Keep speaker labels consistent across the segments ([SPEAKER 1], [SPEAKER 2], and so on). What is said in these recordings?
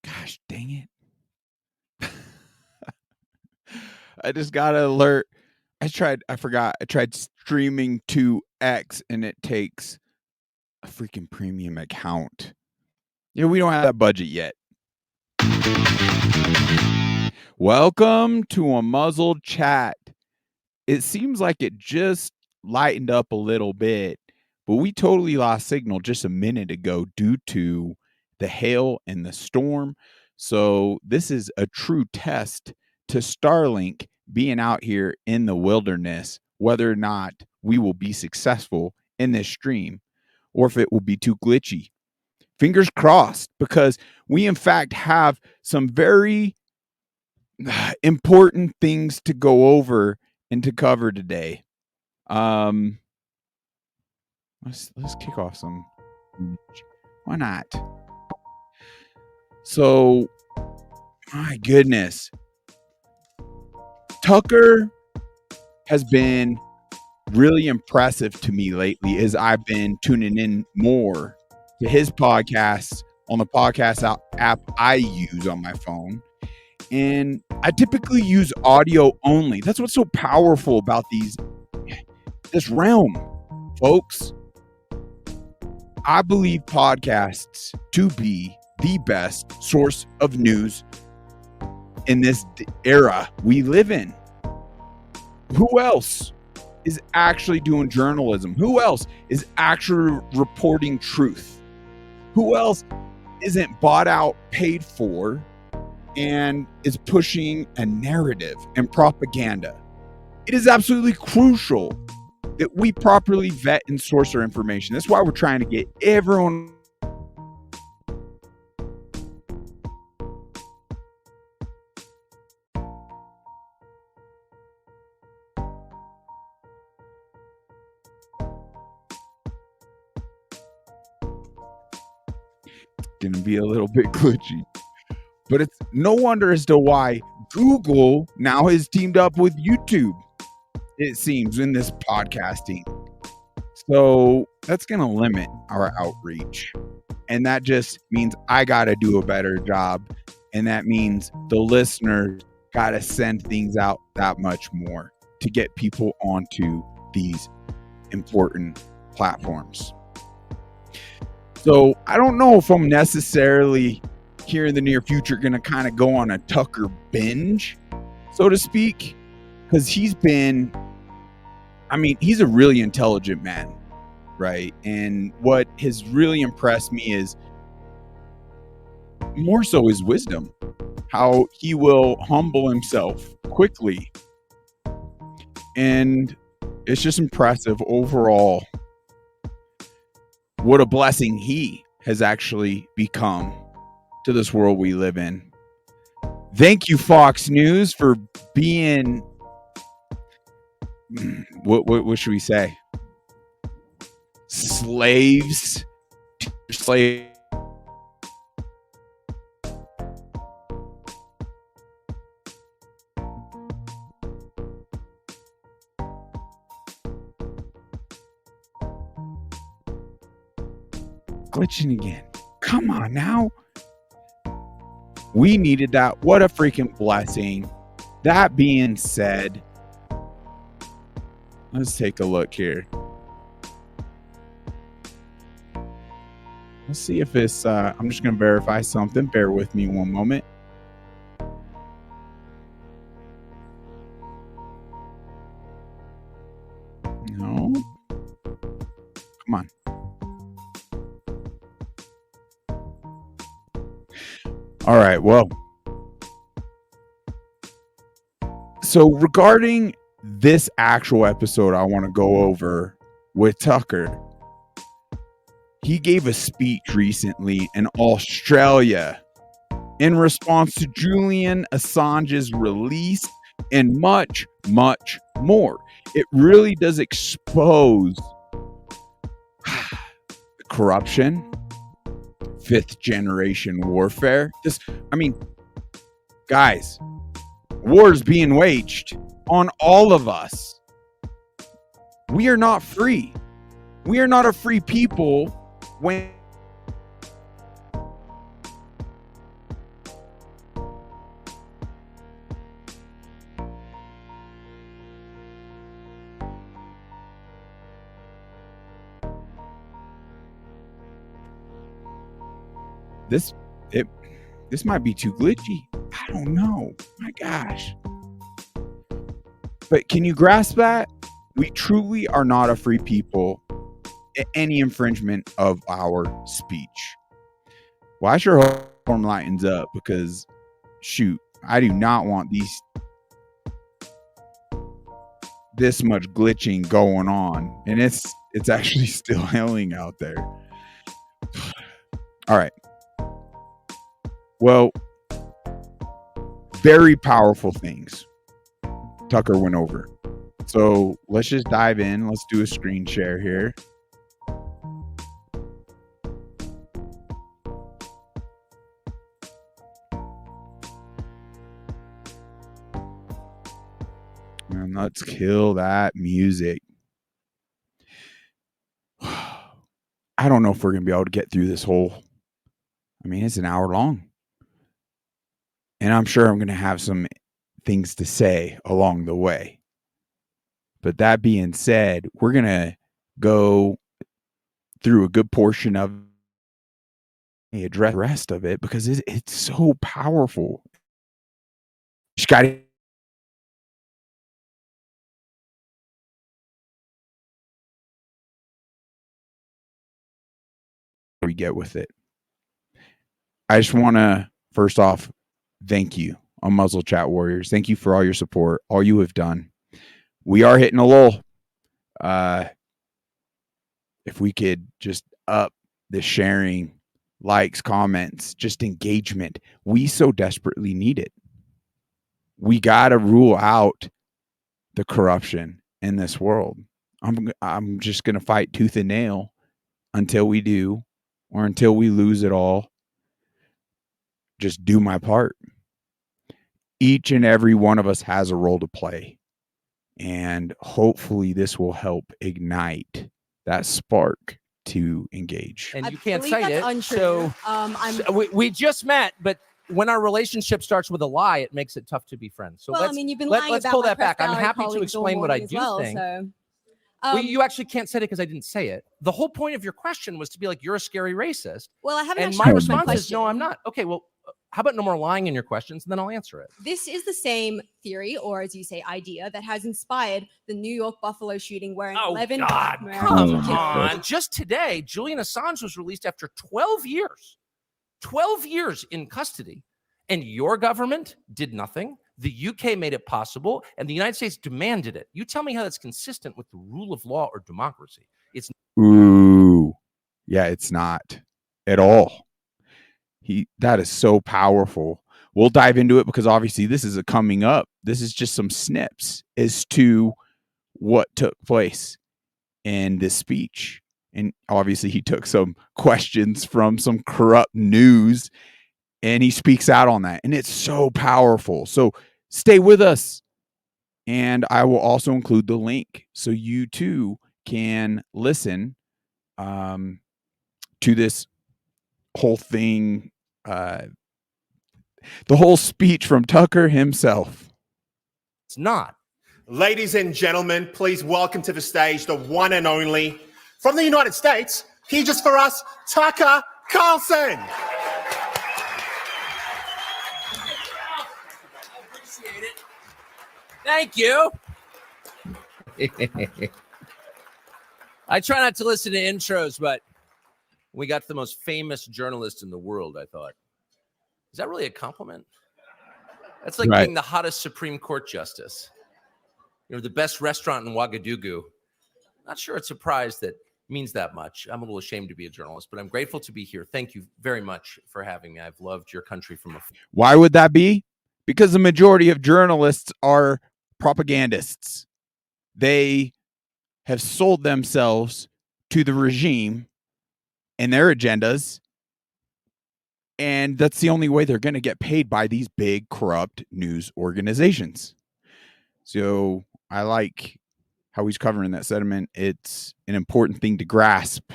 [SPEAKER 1] Gosh dang it. I just got an alert. I forgot. I tried streaming to X and it takes a freaking premium account. Yeah, we don't have that budget yet. Welcome to Unmuzzled Chat. It seems like it just lightened up a little bit, but we totally lost signal just a minute ago due to the hail and the storm. So this is a true test to Starlink being out here in the wilderness, whether or not we will be successful in this stream or if it will be too glitchy. Fingers crossed, because we in fact have some very important things to go over and to cover today. Let's kick off some. Why not? So, my goodness, Tucker has been really impressive to me lately as I've been tuning in more to his podcasts on the podcast app I use on my phone. And I typically use audio only. That's what's so powerful about this realm, folks. I believe podcasts to be the best source of news in this era we live in. Who else is actually doing journalism? Who else is actually reporting truth? Who else isn't bought out, paid for, and is pushing a narrative and propaganda? It is absolutely crucial that we properly vet and source our information. That's why we're trying to get everyone going to be a little bit glitchy. But it's no wonder as to why Google now has teamed up with YouTube, it seems, in this podcasting. So that's going to limit our outreach. And that just means I got to do a better job. And that means the listeners got to send things out that much more to get people onto these important platforms. So I don't know if I'm necessarily here in the near future going to kind of go on a Tucker binge, so to speak, because he's a really intelligent man, right? And what has really impressed me is more so his wisdom, how he will humble himself quickly. And it's just impressive overall what a blessing he has actually become to this world we live in. Thank you, Fox News, for being what should we say? Slaves to slave. Glitching again. Come on now. We needed that. What a freaking blessing. That being said, let's take a look here. Let's see if it's, I'm just going to verify something. Bear with me one moment. No. Come on. All right. Well, so regarding this actual episode I want to go over with Tucker, he gave a speech recently in Australia in response to Julian Assange's release and much, much more. It really does expose corruption, fifth generation warfare. Guys, war is being waged on all of us. We are not free. We are not a free people when this might be too glitchy. I don't know. My gosh. But can you grasp that? We truly are not a free people at any infringement of our speech. Well, I sure hope Storm lightens up because, shoot, I do not want this much glitching going on, and it's actually still hailing out there. All right. Well, very powerful things Tucker went over. So let's just dive in. Let's do a screen share here. And let's kill that music. I don't know if we're going to be able to get through this whole, I mean, it's an hour long. And I'm sure I'm going to have some things to say along the way. But that being said, we're going to go through a good portion of address the rest of it because it's so powerful. You got to we get with it. I just want to first off thank you, Unmuzzled Chat Warriors. Thank you for all your support, all you have done. We are hitting a lull. If we could just up the sharing, likes, comments, just engagement, we so desperately need it. We got to rule out the corruption in this world. I'm just going to fight tooth and nail until we do, or until we lose it all. Just do my part. Each and every one of us has a role to play. And hopefully this will help ignite that spark to engage.
[SPEAKER 2] And you can't cite it. Untrue. So we just met, but when our relationship starts with a lie, it makes it tough to be friends. So
[SPEAKER 3] well, you've been lying
[SPEAKER 2] let's
[SPEAKER 3] about
[SPEAKER 2] pull that back. I'm happy to explain what I do think.
[SPEAKER 3] So.
[SPEAKER 2] Well, you actually can't say it because I didn't say it. The whole point of your question was to be like, you're a scary racist.
[SPEAKER 3] Well, I haven't.
[SPEAKER 2] And my response is, no, I'm not. Okay, well, how about no more lying in your questions, and then I'll answer it.
[SPEAKER 3] This is the same theory, or as you say, idea, that has inspired the New York Buffalo shooting, where 11
[SPEAKER 2] God, come on. Just today, Julian Assange was released after 12 years. 12 years in custody. And your government did nothing. The UK made it possible, and the United States demanded it. You tell me how that's consistent with the rule of law or democracy. It's
[SPEAKER 1] ooh, yeah, it's not at all. That is so powerful. We'll dive into it because obviously this is a coming up. This is just some snips as to what took place in this speech. And obviously he took some questions from some corrupt news and he speaks out on that. And it's so powerful. So stay with us. And I will also include the link so you too can listen to this whole thing. The whole speech from Tucker himself.
[SPEAKER 2] It's not.
[SPEAKER 4] Ladies and gentlemen, please welcome to the stage the one and only, from the United States, he just for us, Tucker Carlson.
[SPEAKER 2] Appreciate it. Thank you. I try not to listen to intros, but we got the most famous journalist in the world, I thought. Is that really a compliment? That's like being the hottest Supreme Court justice. You know, the best restaurant in Ouagadougou. Not sure it's a prize that means that much. I'm a little ashamed to be a journalist, but I'm grateful to be here. Thank you very much for having me. I've loved your country from afar.
[SPEAKER 1] Why would that be? Because the majority of journalists are propagandists. They have sold themselves to the regime and their agendas. And that's the only way they're going to get paid, by these big corrupt news organizations. So I like how he's covering that sentiment. It's an important thing to grasp.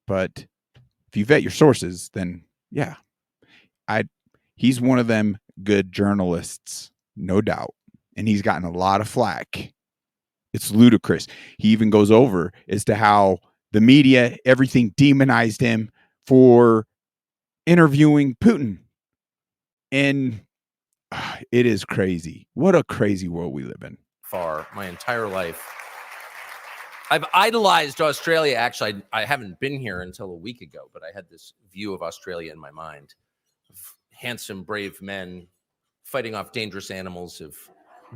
[SPEAKER 1] But if you vet your sources, then yeah, he's one of them good journalists, no doubt. And he's gotten a lot of flack. It's ludicrous. He even goes over as to how the media, everything demonized him for interviewing Putin. And it is crazy. What a crazy world we live in.
[SPEAKER 2] Far my entire life. I've idolized Australia. Actually, I haven't been here until a week ago, but I had this view of Australia in my mind of handsome, brave men fighting off dangerous animals, of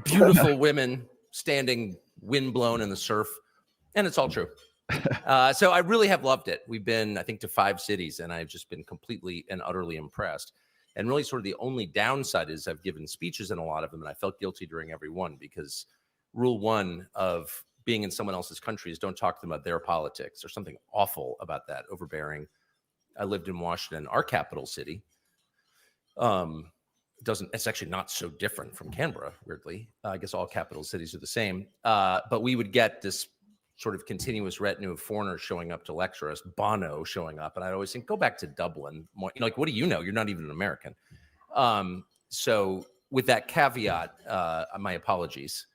[SPEAKER 2] beautiful women standing windblown in the surf. And it's all true. So I really have loved it. We've been, I think, to 5 cities, and I've just been completely and utterly impressed. And really sort of the only downside is I've given speeches in a lot of them, and I felt guilty during every one, because rule 1 of being in someone else's country is don't talk to them about their politics. There's something awful about that, overbearing. I lived in Washington, our capital city. It's actually not so different from Canberra, weirdly. I guess all capital cities are the same. But we would get this sort of continuous retinue of foreigners showing up to lecture us, Bono showing up. And I'd always think, go back to Dublin. More, like, what do you know? You're not even an American. So with that caveat, my apologies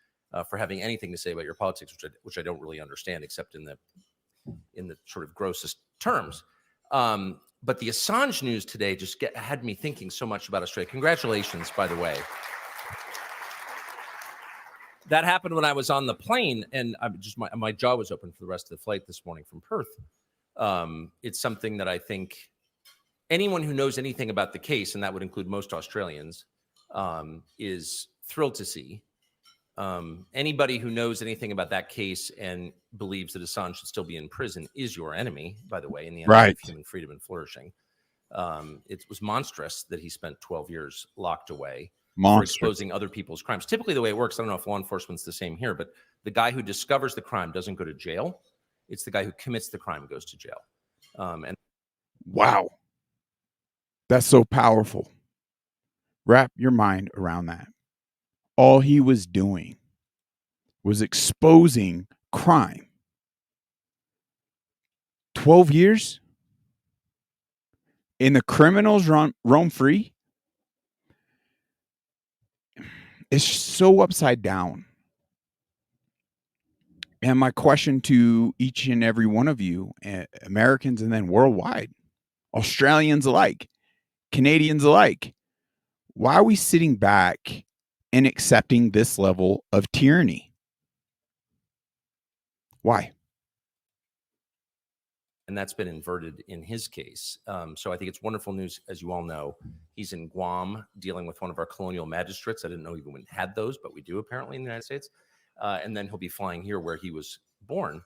[SPEAKER 2] for having anything to say about your politics, which I don't really understand, except in the sort of grossest terms. But the Assange news today just had me thinking so much about Australia. Congratulations, by the way. That happened when I was on the plane, and my jaw was open for the rest of the flight this morning from Perth. It's something that I think anyone who knows anything about the case, and that would include most Australians, is thrilled to see. Anybody who knows anything about that case and believes that Assange should still be in prison is your enemy, by the way, in the interest of human freedom and flourishing. It was monstrous that he spent 12 years locked away for exposing other people's crimes. Typically, the way it works, I don't know if law enforcement's the same here, but the guy who discovers the crime doesn't go to jail. It's the guy who commits the crime goes to jail. And
[SPEAKER 1] wow, that's so powerful. Wrap your mind around that. All he was doing was exposing crime. 12 years? And the criminals roam free? It's so upside down. And my question to each and every one of you, Americans and then worldwide, Australians alike, Canadians alike, why are we sitting back and accepting this level of tyranny? Why?
[SPEAKER 2] And that's been inverted in his case. So I think it's wonderful news. As you all know, he's in Guam dealing with one of our colonial magistrates. I didn't know even we had those, but we do apparently in the United States. And then he'll be flying here where he was born.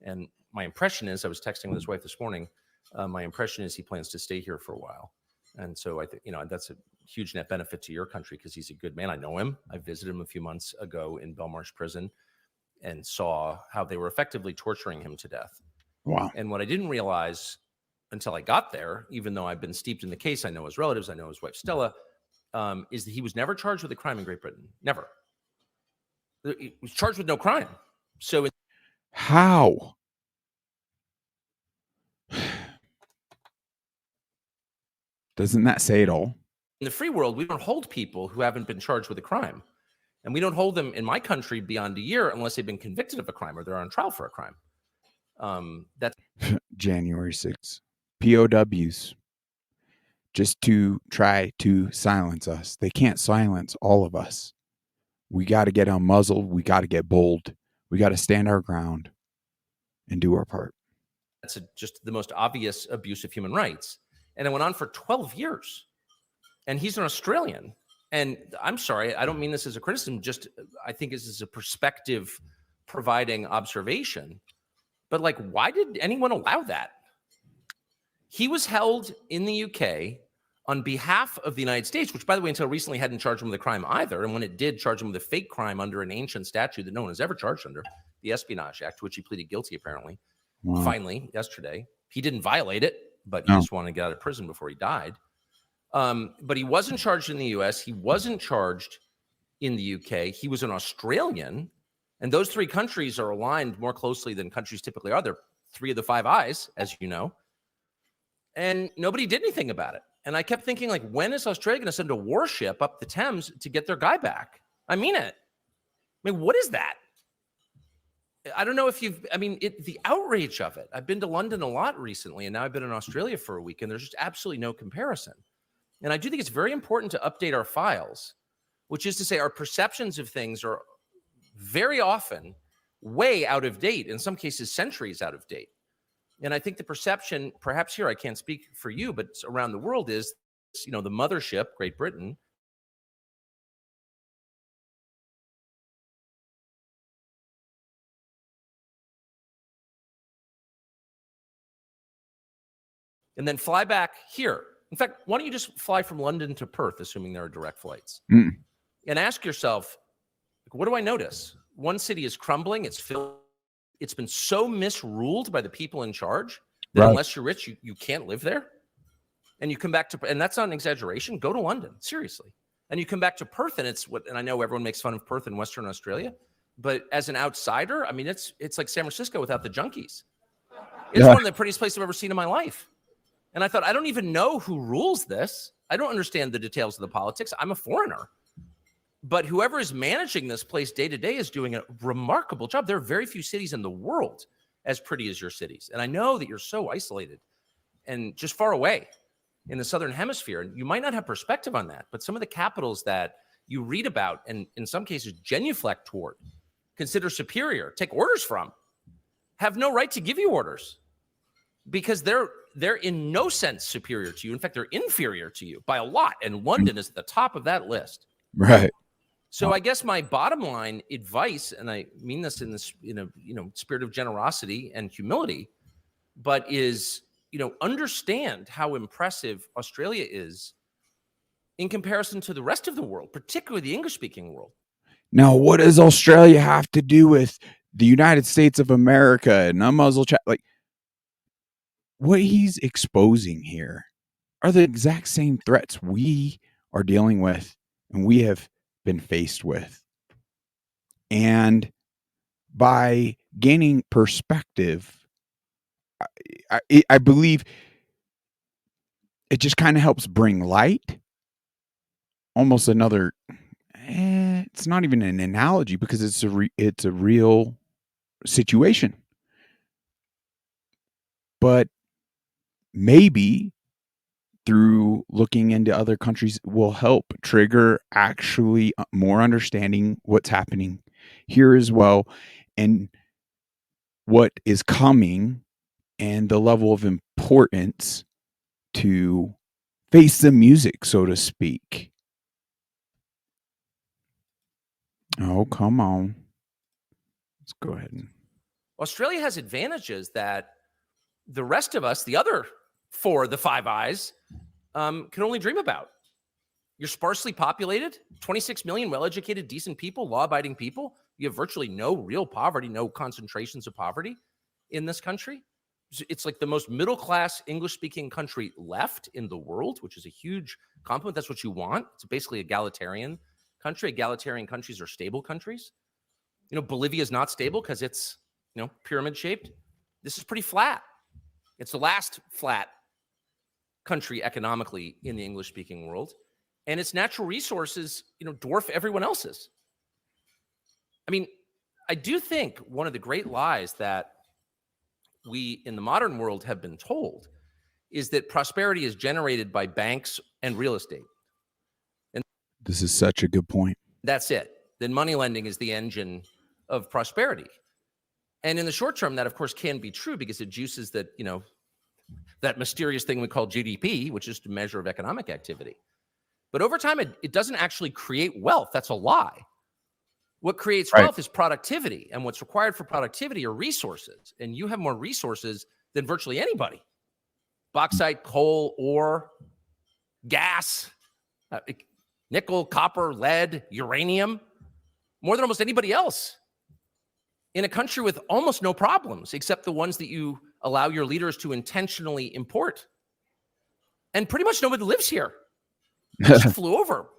[SPEAKER 2] And my impression is, I was texting with his wife this morning, my impression is he plans to stay here for a while. And so I think, that's a huge net benefit to your country because he's a good man. I know him. I visited him a few months ago in Belmarsh prison and saw how they were effectively torturing him to death.
[SPEAKER 1] Wow.
[SPEAKER 2] And what I didn't realize until I got there, even though I've been steeped in the case, I know his relatives, I know his wife Stella, is that he was never charged with a crime in Great Britain. Never. He was charged with no crime. So
[SPEAKER 1] how? Doesn't that say it all?
[SPEAKER 2] In the free world, we don't hold people who haven't been charged with a crime. And we don't hold them in my country beyond a year unless they've been convicted of a crime or they're on trial for a crime. That's
[SPEAKER 1] January 6th. POWs. Just to try to silence us. They can't silence all of us. We got to get unmuzzled. We got to get bold. We got to stand our ground and do our part.
[SPEAKER 2] That's just the most obvious abuse of human rights. And it went on for 12 years. And he's an Australian. And I'm sorry, I don't mean this as a criticism. Just I think this is a perspective providing observation. But why did anyone allow that? He was held in the UK on behalf of the United States, which, by the way, until recently hadn't charged him with a crime either. And when it did charge him with a fake crime under an ancient statute that no one has ever charged under, the Espionage Act, to which he pleaded guilty, apparently. Wow. Finally, yesterday. He didn't violate it, but he just wanted to get out of prison before he died. But he wasn't charged in the US. He wasn't charged in the UK. He was an Australian. And those 3 countries are aligned more closely than countries typically are. They're 3 of the 5 eyes, as you know. And nobody did anything about it. And I kept thinking, when is Australia going to send a warship up the Thames to get their guy back? I mean it. I mean, what is that? I don't know if the outrage of it. I've been to London a lot recently, and now I've been in Australia for a week, and there's just absolutely no comparison. And I do think it's very important to update our files, which is to say our perceptions of things are very often way out of date, in some cases centuries out of date. And I think the perception, perhaps here I can't speak for you, but around the world is, the mothership, Great Britain, and then fly back here. In fact, why don't you just fly from London to Perth, assuming there are direct flights, and ask yourself, what do I notice? One city is crumbling. It's been so misruled by the people in charge that unless you're rich, you can't live there. And you come back to, and that's not an exaggeration, go to London, seriously. And you come back to Perth, and and I know everyone makes fun of Perth in Western Australia, but as an outsider, I mean, it's like San Francisco without the junkies. It's one of the prettiest places I've ever seen in my life. And I thought, I don't even know who rules this. I don't understand the details of the politics. I'm a foreigner. But whoever is managing this place day to day is doing a remarkable job. There are very few cities in the world as pretty as your cities. And I know that you're so isolated and just far away in the Southern Hemisphere. And you might not have perspective on that. But some of the capitals that you read about, and in some cases genuflect toward, consider superior, take orders from, have no right to give you orders because they're in no sense superior to you. In fact, they're inferior to you by a lot. And London is at the top of that list.
[SPEAKER 1] Right.
[SPEAKER 2] So I guess my bottom line advice, and I mean this in this, spirit of generosity and humility, but is, understand how impressive Australia is in comparison to the rest of the world, particularly the English-speaking world.
[SPEAKER 1] Now, what does Australia have to do with the United States of America and Unmuzzled chat? Like, what he's exposing here are the exact same threats we are dealing with and we have been faced with. And by gaining perspective, I believe it just kind of helps bring light. Almost another, it's not even an analogy because it's a real situation. But maybe through looking into other countries will help trigger actually more understanding what's happening here as well and what is coming and the level of importance to face the music, so to speak. Oh, come on. Let's go ahead.
[SPEAKER 2] Australia has advantages that the rest of us, the other four, the Five Eyes, can only dream about. You're sparsely populated, 26 million well-educated, decent people, law-abiding people. You have virtually no real poverty, no concentrations of poverty in this country. It's like the most middle-class English-speaking country left in the world, which is a huge compliment. That's what you want. It's basically egalitarian country. Egalitarian countries are stable countries. Bolivia is not stable because it's, pyramid-shaped. This is pretty flat. It's the last flat country economically in the English-speaking world. And its natural resources, dwarf everyone else's. I mean, I do think one of the great lies that we in the modern world have been told is that prosperity is generated by banks and real estate. And
[SPEAKER 1] this is such a good point.
[SPEAKER 2] That's it. Then money lending is the engine of prosperity. And in the short term, that of course can be true because it juices that, that mysterious thing we call GDP, which is a measure of economic activity. But over time, it doesn't actually create wealth. That's a lie. What creates wealth is productivity. And what's required for productivity are resources. And you have more resources than virtually anybody. Bauxite, coal, ore, gas, nickel, copper, lead, uranium, more than almost anybody else in a country with almost no problems, except the ones that you allow your leaders to intentionally import. And pretty much nobody lives here. I just flew over,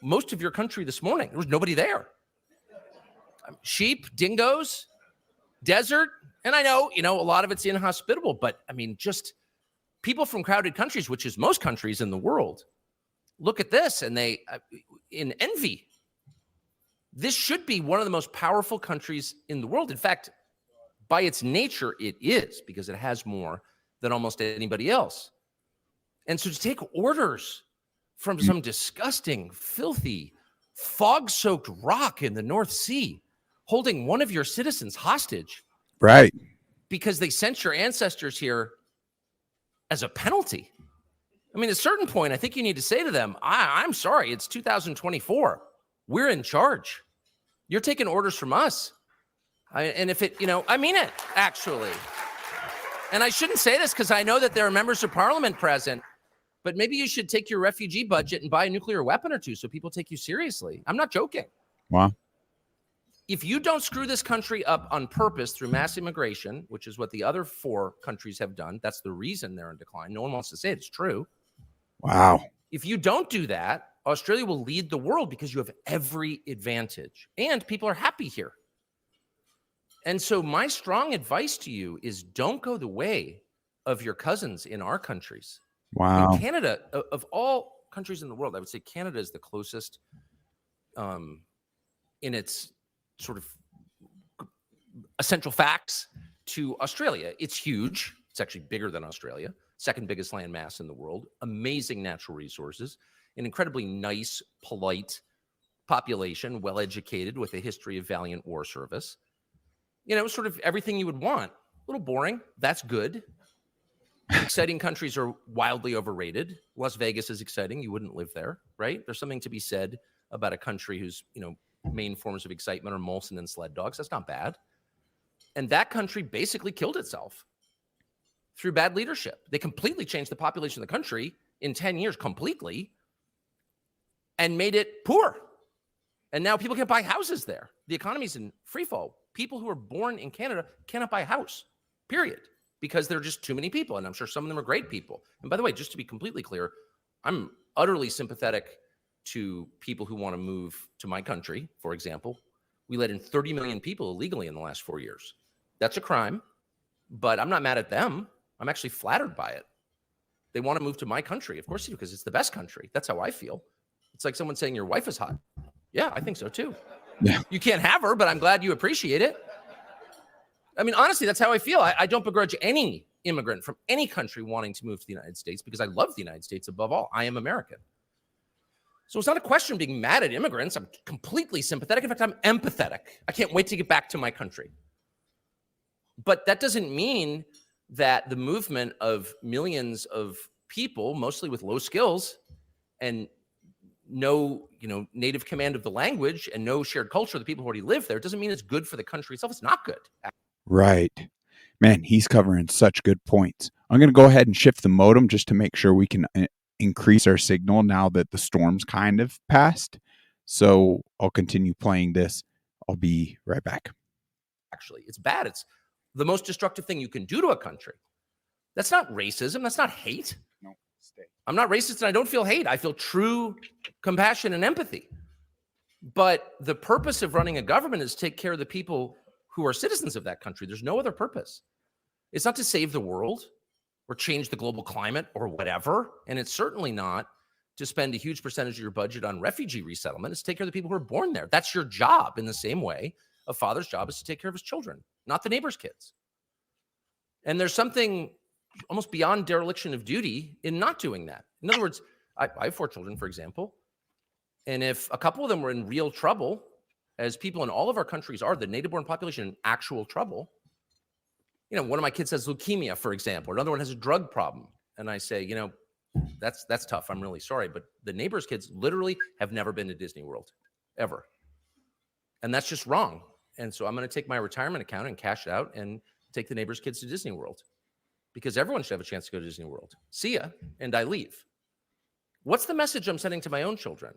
[SPEAKER 2] most of your country this morning. There was nobody there. Sheep, dingoes, desert. And I know, a lot of it's inhospitable, but I mean, just people from crowded countries, which is most countries in the world, look at this and they, in envy. This should be one of the most powerful countries in the world. In fact, By its nature, it is, because it has more than almost anybody else. And so to take orders from some disgusting, filthy, fog-soaked rock in the North Sea, holding one of your citizens hostage,
[SPEAKER 1] right,
[SPEAKER 2] because they sent your ancestors here as a penalty. I mean, at a certain point, I think you need to say to them, I'm sorry, it's 2024. We're in charge. You're taking orders from us. And if it, I mean it, actually. And I shouldn't say this because I know that there are members of parliament present, but maybe you should take your refugee budget and buy a nuclear weapon or two so people take you seriously. I'm not joking.
[SPEAKER 1] Wow.
[SPEAKER 2] If you don't screw this country up on purpose through mass immigration, which is what the other 4 countries have done, that's the reason they're in decline. No one wants to say it's true.
[SPEAKER 1] Wow.
[SPEAKER 2] If you don't do that, Australia will lead the world because you have every advantage and people are happy here. And so my strong advice to you is don't go the way of your cousins in our countries.
[SPEAKER 1] Wow.
[SPEAKER 2] In Canada, of all countries in the world, I would say Canada is the closest in its sort of essential facts to Australia. It's huge. It's actually bigger than Australia. Second biggest land mass in the world. Amazing natural resources. An incredibly nice, polite population, well-educated, with a history of valiant war service. Sort of everything you would want. A little boring. That's good. Exciting countries are wildly overrated. Las Vegas is exciting. You wouldn't live there, right? There's something to be said about a country whose, main forms of excitement are Molson and sled dogs. That's not bad. And that country basically killed itself through bad leadership. They completely changed the population of the country in 10 years completely and made it poor. And now people can't buy houses there. The economy's in free fall. People who are born in Canada cannot buy a house, period, because there are just too many people. And I'm sure some of them are great people. And by the way, just to be completely clear, I'm utterly sympathetic to people who want to move to my country, for example. We let in 30 million people illegally in the last 4 years. That's a crime, but I'm not mad at them. I'm actually flattered by it. They want to move to my country. Of course you do, because it's the best country. That's how I feel. It's like someone saying your wife is hot. Yeah, I think so too.
[SPEAKER 1] Yeah.
[SPEAKER 2] You can't have her, but I'm glad you appreciate it. I mean, honestly, that's how I feel. I don't begrudge any immigrant from any country wanting to move to the United States because I love the United States above all. I am American. So it's not a question of being mad at immigrants. I'm completely sympathetic. In fact, I'm empathetic. I can't wait to get back to my country. But that doesn't mean that the movement of millions of people, mostly with low skills and no, native command of the language and no shared culture, the people who already live there, doesn't mean it's good for the country itself. It's not good.
[SPEAKER 1] Right. Man, he's covering such good points. I'm going to go ahead and shift the modem just to make sure we can increase our signal now that the storm's kind of passed. So I'll continue playing this. I'll be right back.
[SPEAKER 2] Actually, it's bad. It's the most destructive thing you can do to a country. That's not racism. That's not hate.
[SPEAKER 1] No, stay.
[SPEAKER 2] I'm not racist and I don't feel hate. I feel true compassion and empathy. But the purpose of running a government is to take care of the people who are citizens of that country. There's no other purpose. It's not to save the world or change the global climate or whatever. And it's certainly not to spend a huge percentage of your budget on refugee resettlement. It's to take care of the people who are born there. That's your job, in the same way a father's job is to take care of his children, not the neighbor's kids. And there's something almost beyond dereliction of duty in not doing that. In other words, I have 4 children, for example. And if a couple of them were in real trouble, as people in all of our countries are, the native-born population in actual trouble. One of my kids has leukemia, for example, or another one has a drug problem. And I say, that's tough. I'm really sorry. But the neighbor's kids literally have never been to Disney World, ever. And that's just wrong. And so I'm going to take my retirement account and cash it out and take the neighbor's kids to Disney World, because everyone should have a chance to go to Disney World. See ya. And I leave. What's the message I'm sending to my own children?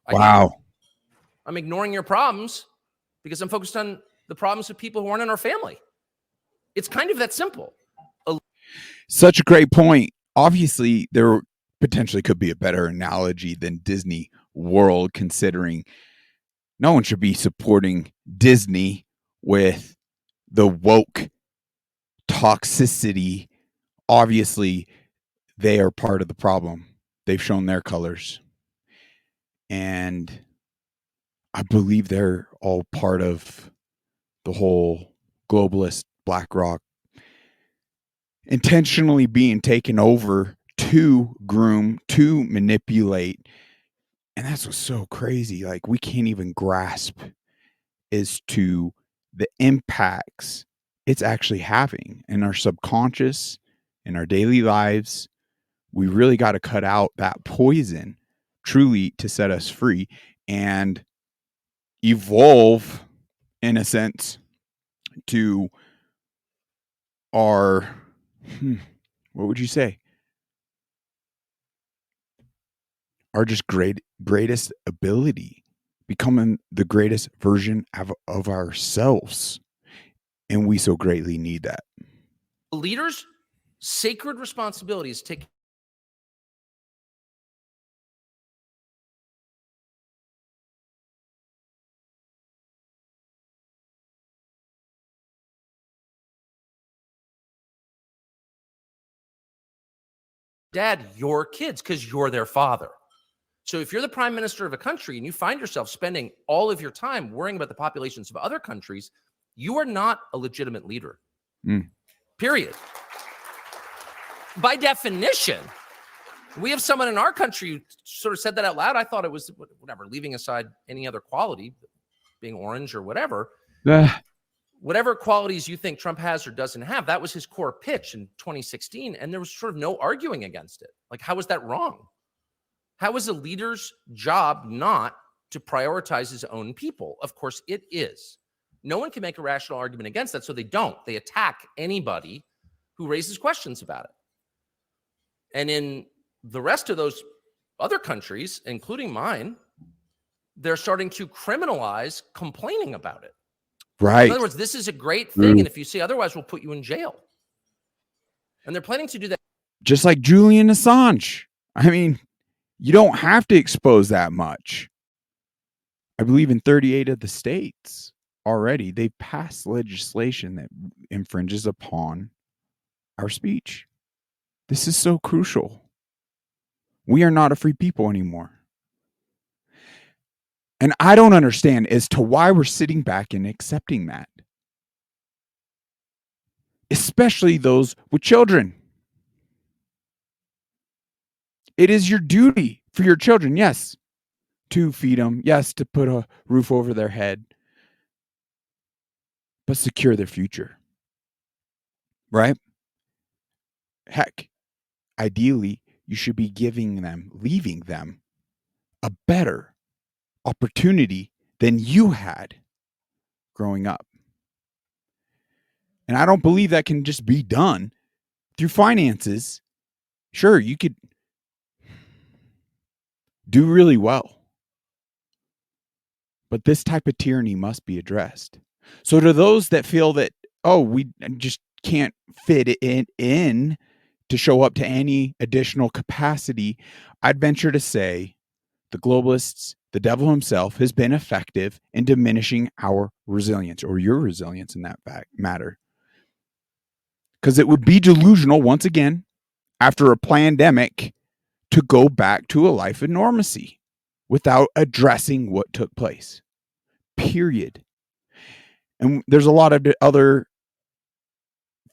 [SPEAKER 1] Wow.
[SPEAKER 2] I'm ignoring your problems because I'm focused on the problems of people who aren't in our family. It's kind of that simple.
[SPEAKER 1] Such a great point. Obviously, there potentially could be a better analogy than Disney World, considering no one should be supporting Disney with the woke toxicity. Obviously, they are part of the problem. They've shown their colors. And I believe they're all part of the whole globalist BlackRock, intentionally being taken over to groom, to manipulate. And that's what's so crazy. Like, we can't even grasp as to the impacts it's actually having in our subconscious, in our daily lives. We really got to cut out that poison truly to set us free and evolve, in a sense, to our, what would you say? Our just greatest ability, becoming the greatest version of ourselves. And we so greatly need that.
[SPEAKER 2] The leader's sacred responsibility is taking dad your kids because you're their father. So if you're the prime minister of a country and you find yourself spending all of your time worrying about the populations of other countries, you are not a legitimate leader. Period. By definition, we have someone in our country who sort of said that out loud. I thought it was whatever, leaving aside any other quality, being orange or whatever. Whatever qualities you think Trump has or doesn't have, that was his core pitch in 2016. And there was sort of no arguing against it. Like, how was that wrong? How is a leader's job not to prioritize his own people? Of course it is. No one can make a rational argument against that, so they don't. They attack anybody who raises questions about it. And in the rest of those other countries, including mine, they're starting to criminalize complaining about it.
[SPEAKER 1] Right.
[SPEAKER 2] In other words, this is a great thing, and if you say otherwise, we'll put you in jail. And they're planning to do that.
[SPEAKER 1] Just like Julian Assange. I mean, you don't have to expose that much. I believe in 38 of the states already, they've passed legislation that infringes upon our speech. This is so crucial. We are not a free people anymore. And I don't understand as to why we're sitting back and accepting that. Especially those with children. It is your duty for your children, yes, to feed them, yes, to put a roof over their head, but secure their future. Right? Heck, ideally, you should be leaving them a better opportunity than you had growing up. And I don't believe that can just be done through finances. Sure, you could do really well, but this type of tyranny must be addressed. So to those that feel that, oh, we just can't fit it in to show up to any additional capacity, I'd venture to say the globalists, the devil himself, has been effective in diminishing our resilience, or your resilience in that matter. Because it would be delusional, once again, after a pandemic, to go back to a life of normacy without addressing what took place. Period. And there's a lot of other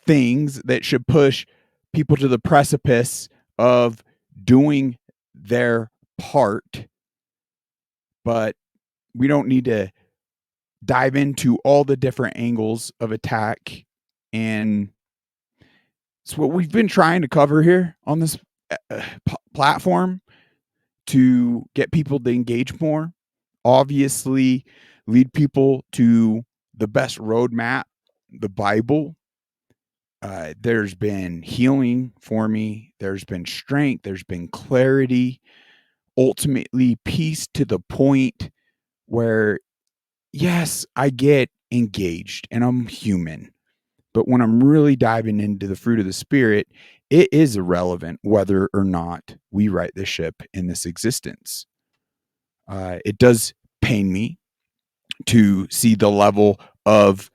[SPEAKER 1] things that should push people to the precipice of doing their part, but we don't need to dive into all the different angles of attack. And it's what we've been trying to cover here on this platform to get people to engage more. Obviously, lead people to the best roadmap, the Bible. There's been healing for me. There's been strength. There's been clarity. Ultimately, peace to the point where, yes, I get engaged and I'm human. But when I'm really diving into the fruit of the Spirit, it is irrelevant whether or not we right the ship in this existence. It does pain me to see the level of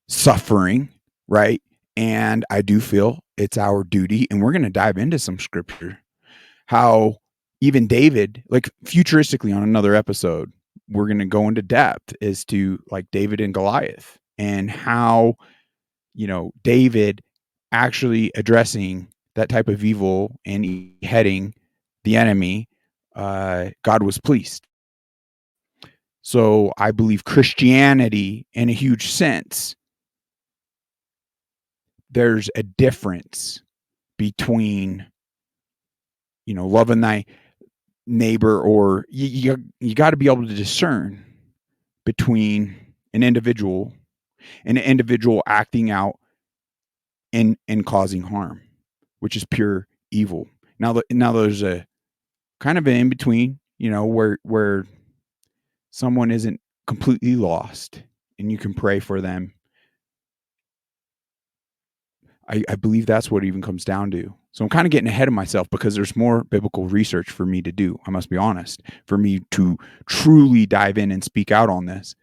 [SPEAKER 1] suffering, right? And I do feel it's our duty, and we're going to dive into some scripture, how even David, like futuristically on another episode, we're going to go into depth as to like David and Goliath and how, David actually addressing that type of evil and heading the enemy, God was pleased. So I believe Christianity, in a huge sense, there's a difference between, loving thy neighbor, or you got to be able to discern between an individual acting out and causing harm, which is pure evil. Now there's a kind of an in between, where someone isn't completely lost and you can pray for them. I believe that's what it even comes down to. So I'm kind of getting ahead of myself because there's more biblical research for me to do. I must be honest, for me to truly dive in and speak out on this.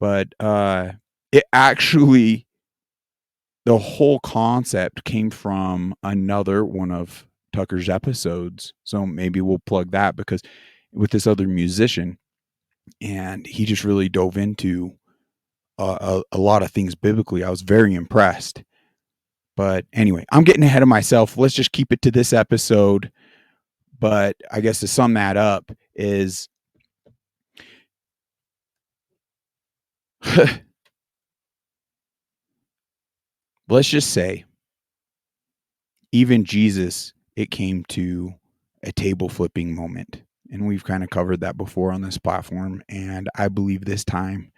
[SPEAKER 1] But it actually, the whole concept came from another one of Tucker's episodes. So maybe we'll plug that, because with this other musician, and he just really dove into a lot of things biblically. I was very impressed. But anyway, I'm getting ahead of myself. Let's just keep it to this episode. But I guess to sum that up is let's just say even Jesus, it came to a table flipping moment. And we've kind of covered that before on this platform. And I believe this time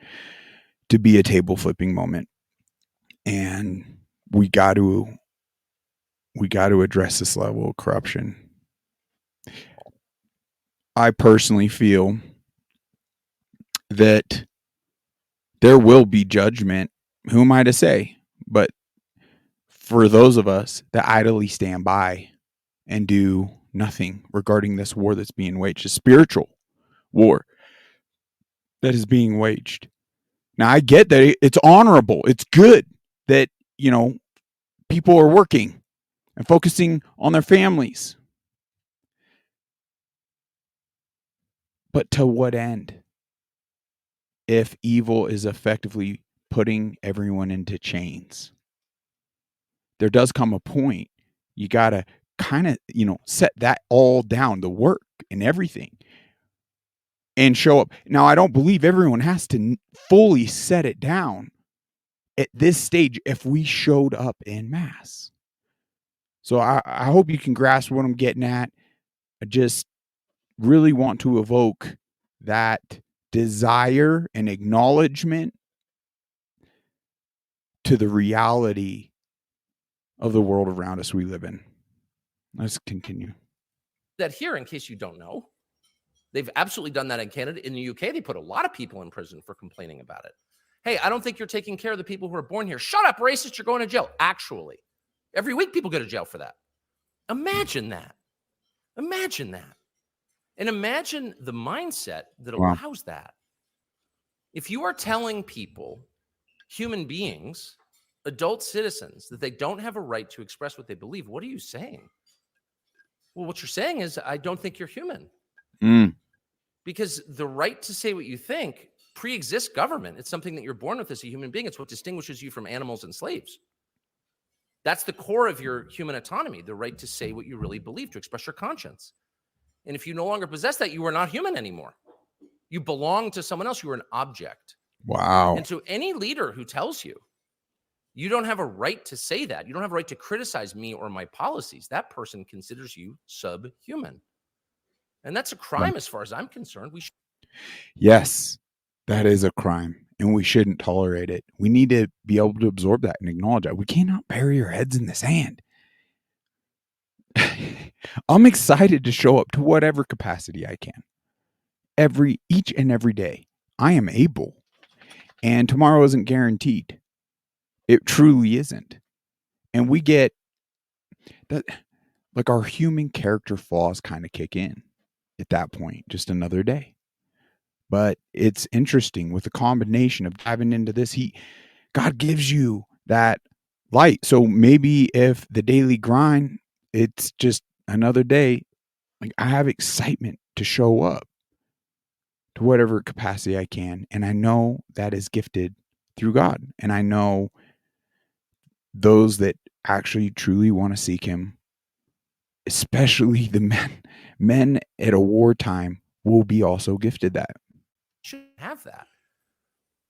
[SPEAKER 1] to be a table flipping moment. And we got to address this level of corruption. I personally feel that there will be judgment. Who am I to say? But for those of us that idly stand by and do nothing regarding this war that's being waged, a spiritual war that is being waged. Now, I get that it's honorable. It's good that, people are working and focusing on their families. But to what end? If evil is effectively putting everyone into chains, there does come a point you got to kind of, set that all down, the work and everything, and show up. Now, I don't believe everyone has to fully set it down at this stage if we showed up en masse. So I hope you can grasp what I'm getting at. I just really want to evoke that desire and acknowledgement to the reality of the world around us we live in. Let's continue.
[SPEAKER 2] That here, in case you don't know, they've absolutely done that in Canada. In the UK, they put a lot of people in prison for complaining about it. Hey, I don't think you're taking care of the people who are born here. Shut up, racist. You're going to jail. Actually, every week people go to jail for that. Imagine that. Imagine that. And imagine the mindset that allows that. If you are telling people, human beings, adult citizens, that they don't have a right to express what they believe, what are you saying? Well, what you're saying is, I don't think you're human. Because the right to say what you think pre-exists government. It's something that you're born with as a human being. It's what distinguishes you from animals and slaves. That's the core of your human autonomy, the right to say what you really believe, to express your conscience. And if you no longer possess that, you are not human anymore. You belong to someone else. You are an object.
[SPEAKER 1] Wow.
[SPEAKER 2] And so any leader who tells you, you don't have a right to say that, you don't have a right to criticize me or my policies, that person considers you subhuman. And that's a crime as far as I'm concerned.
[SPEAKER 1] Yes, that is a crime, and we shouldn't tolerate it. We need to be able to absorb that and acknowledge that. We cannot bury our heads in the sand. I'm excited to show up to whatever capacity I can. Each and every day, I am able. And tomorrow isn't guaranteed. It truly isn't. And we get that, like, our human character flaws kind of kick in at that point, just another day. But it's interesting with the combination of diving into this. God gives you that light. So maybe if the daily grind, it's just another day, like, I have excitement to show up to whatever capacity I can. And I know that is gifted through God. And I know those that actually truly want to seek him, especially the men at a wartime, will be also gifted that.
[SPEAKER 2] Should have that.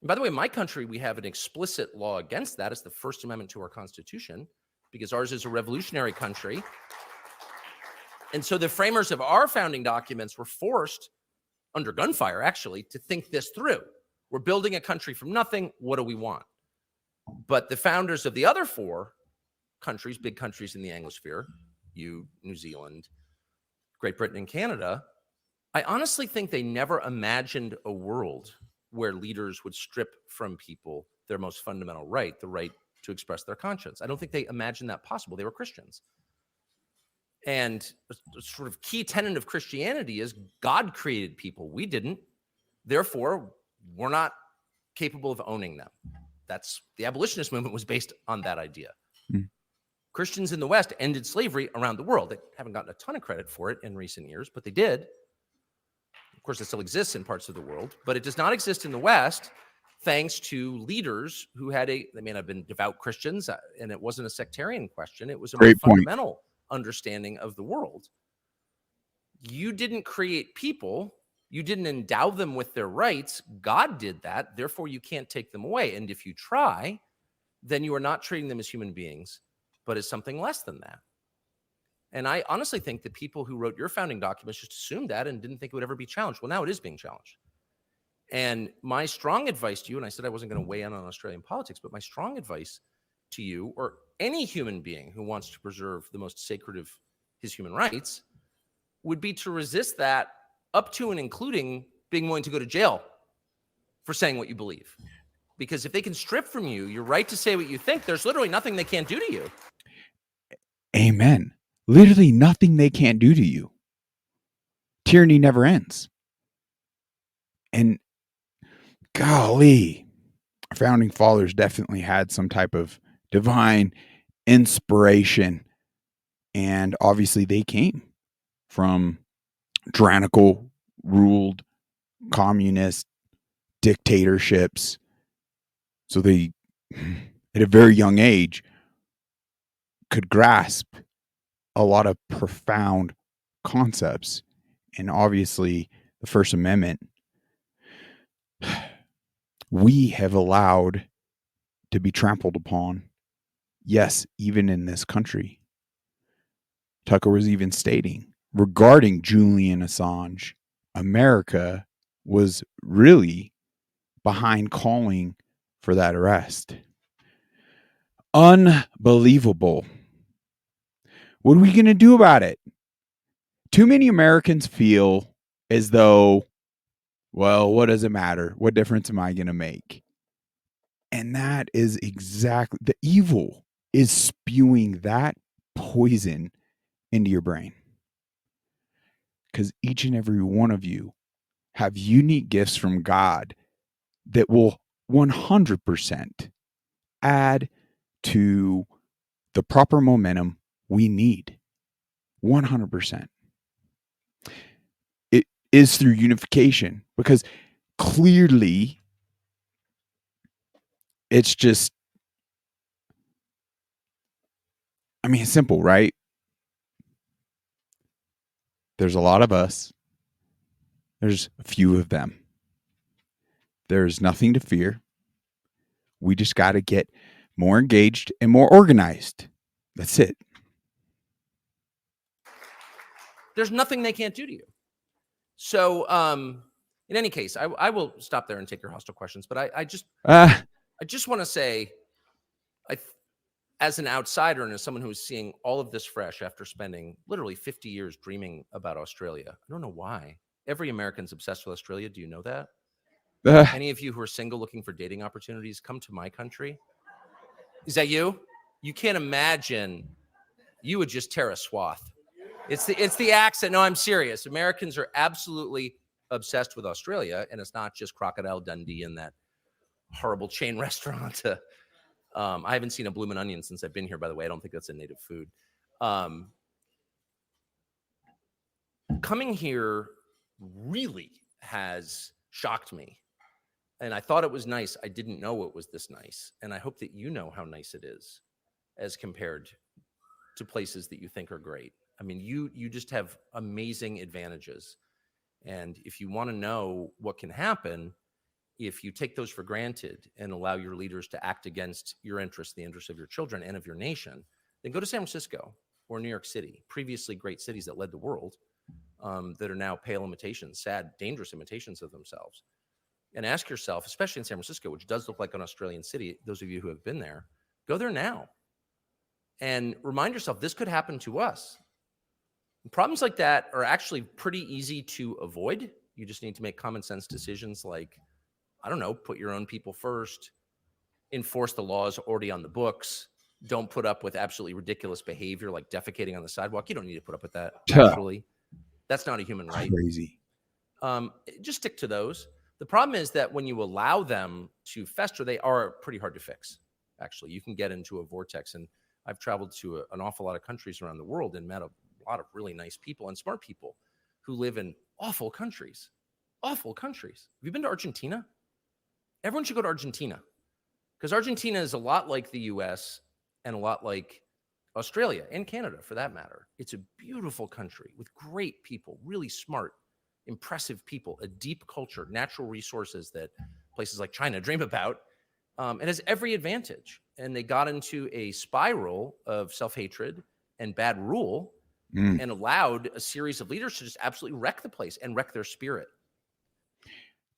[SPEAKER 2] And by the way, in my country, we have an explicit law against that. It's the First Amendment to our Constitution, because ours is a revolutionary country. And so the framers of our founding documents were forced, under gunfire actually, to think this through. We're building a country from nothing. What do we want? But the founders of the other 4 countries, big countries in the Anglosphere, New Zealand, Great Britain, and Canada, I honestly think they never imagined a world where leaders would strip from people their most fundamental right, the right to express their conscience. I don't think they imagined that possible. They were Christians. And a sort of key tenet of Christianity is God created people. We didn't. Therefore, we're not capable of owning them. That's the abolitionist movement was based on that idea. Christians in the West ended slavery around the world. They haven't gotten a ton of credit for it in recent years, but they did. Of course, it still exists in parts of the world, but it does not exist in the West thanks to leaders who they may not have been devout Christians, and it wasn't a sectarian question. It was a more fundamental understanding of the world. You didn't create people. You didn't endow them with their rights. God did that. Therefore, you can't take them away. And if you try, then you are not treating them as human beings, but as something less than that. And I honestly think that people who wrote your founding documents just assumed that and didn't think it would ever be challenged. Well, now it is being challenged. And my strong advice to you, and I said I wasn't going to weigh in on Australian politics, but my strong advice to you or any human being who wants to preserve the most sacred of his human rights would be to resist that up to and including being willing to go to jail for saying what you believe. Because if they can strip from you your right to say what you think, there's literally nothing they can't do to you.
[SPEAKER 1] Amen. Literally nothing they can't do to you. Tyranny never ends. And golly, our founding fathers definitely had some type of divine inspiration. And obviously they came from tyrannical ruled communist dictatorships. So they, at a very young age, could grasp a lot of profound concepts. And obviously the First Amendment, we have allowed to be trampled upon. Yes, even in this country. Tucker was even stating regarding Julian Assange, America was really behind calling for that arrest. Unbelievable. What are we going to do about it? Too many Americans feel as though, well, what does it matter? What difference am I going to make? And that is exactly, the evil is spewing that poison into your brain. Because each and every one of you have unique gifts from God that will 100% add to the proper momentum we need. 100%. It is through unification, because clearly it's just, I mean, it's simple, right? There's a lot of us. There's a few of them. There's nothing to fear. We just got to get more engaged and more organized. That's it.
[SPEAKER 2] There's nothing they can't do to you. So, in any case, I will stop there and take your hostile questions. But I just want to say, as an outsider and as someone who is seeing all of this fresh after spending literally 50 years dreaming about Australia, I don't know why. Every American's obsessed with Australia. Do you know that? Any of you who are single looking for dating opportunities, come to my country. Is that you? You can't imagine. You would just tear a swath. It's the accent. No, I'm serious. Americans are absolutely obsessed with Australia, and it's not just Crocodile Dundee and that horrible chain restaurant. I haven't seen a bloomin' onion since I've been here, by the way. I don't think that's a native food. Coming here really has shocked me. And I thought it was nice. I didn't know it was this nice. And I hope that you know how nice it is. as compared to places that you think are great. I mean, you just have amazing advantages. And if you want to know what can happen, if you take those for granted and allow your leaders to act against your interests, the interests of your children and of your nation, then go to San Francisco or New York City, previously great cities that led the world, that are now pale imitations, sad, dangerous imitations of themselves. And ask yourself, especially in San Francisco, which does look like an Australian city, those of you who have been there, go there now. And remind yourself, this could happen to us. Problems like that are actually pretty easy to avoid. You just need to make common sense decisions like, I don't know, put your own people first, enforce the laws already on the books, don't put up with absolutely ridiculous behavior like defecating on the sidewalk. You don't need to put up with that, actually. That's not a human right.
[SPEAKER 1] Crazy.
[SPEAKER 2] Just stick to those. The problem is that when you allow them to fester, they are pretty hard to fix, actually. You can get into a vortex. And I've traveled to an awful lot of countries around the world and met a lot of really nice people and smart people who live in awful countries. Awful countries. Have you been to Argentina? Everyone should go to Argentina, because Argentina is a lot like the US and a lot like Australia and Canada, for that matter. It's a beautiful country with great people, really smart, impressive people, a deep culture, natural resources that places like China dream about. It has every advantage. And they got into a spiral of self-hatred and bad rule and allowed a series of leaders to just absolutely wreck the place and wreck their spirit.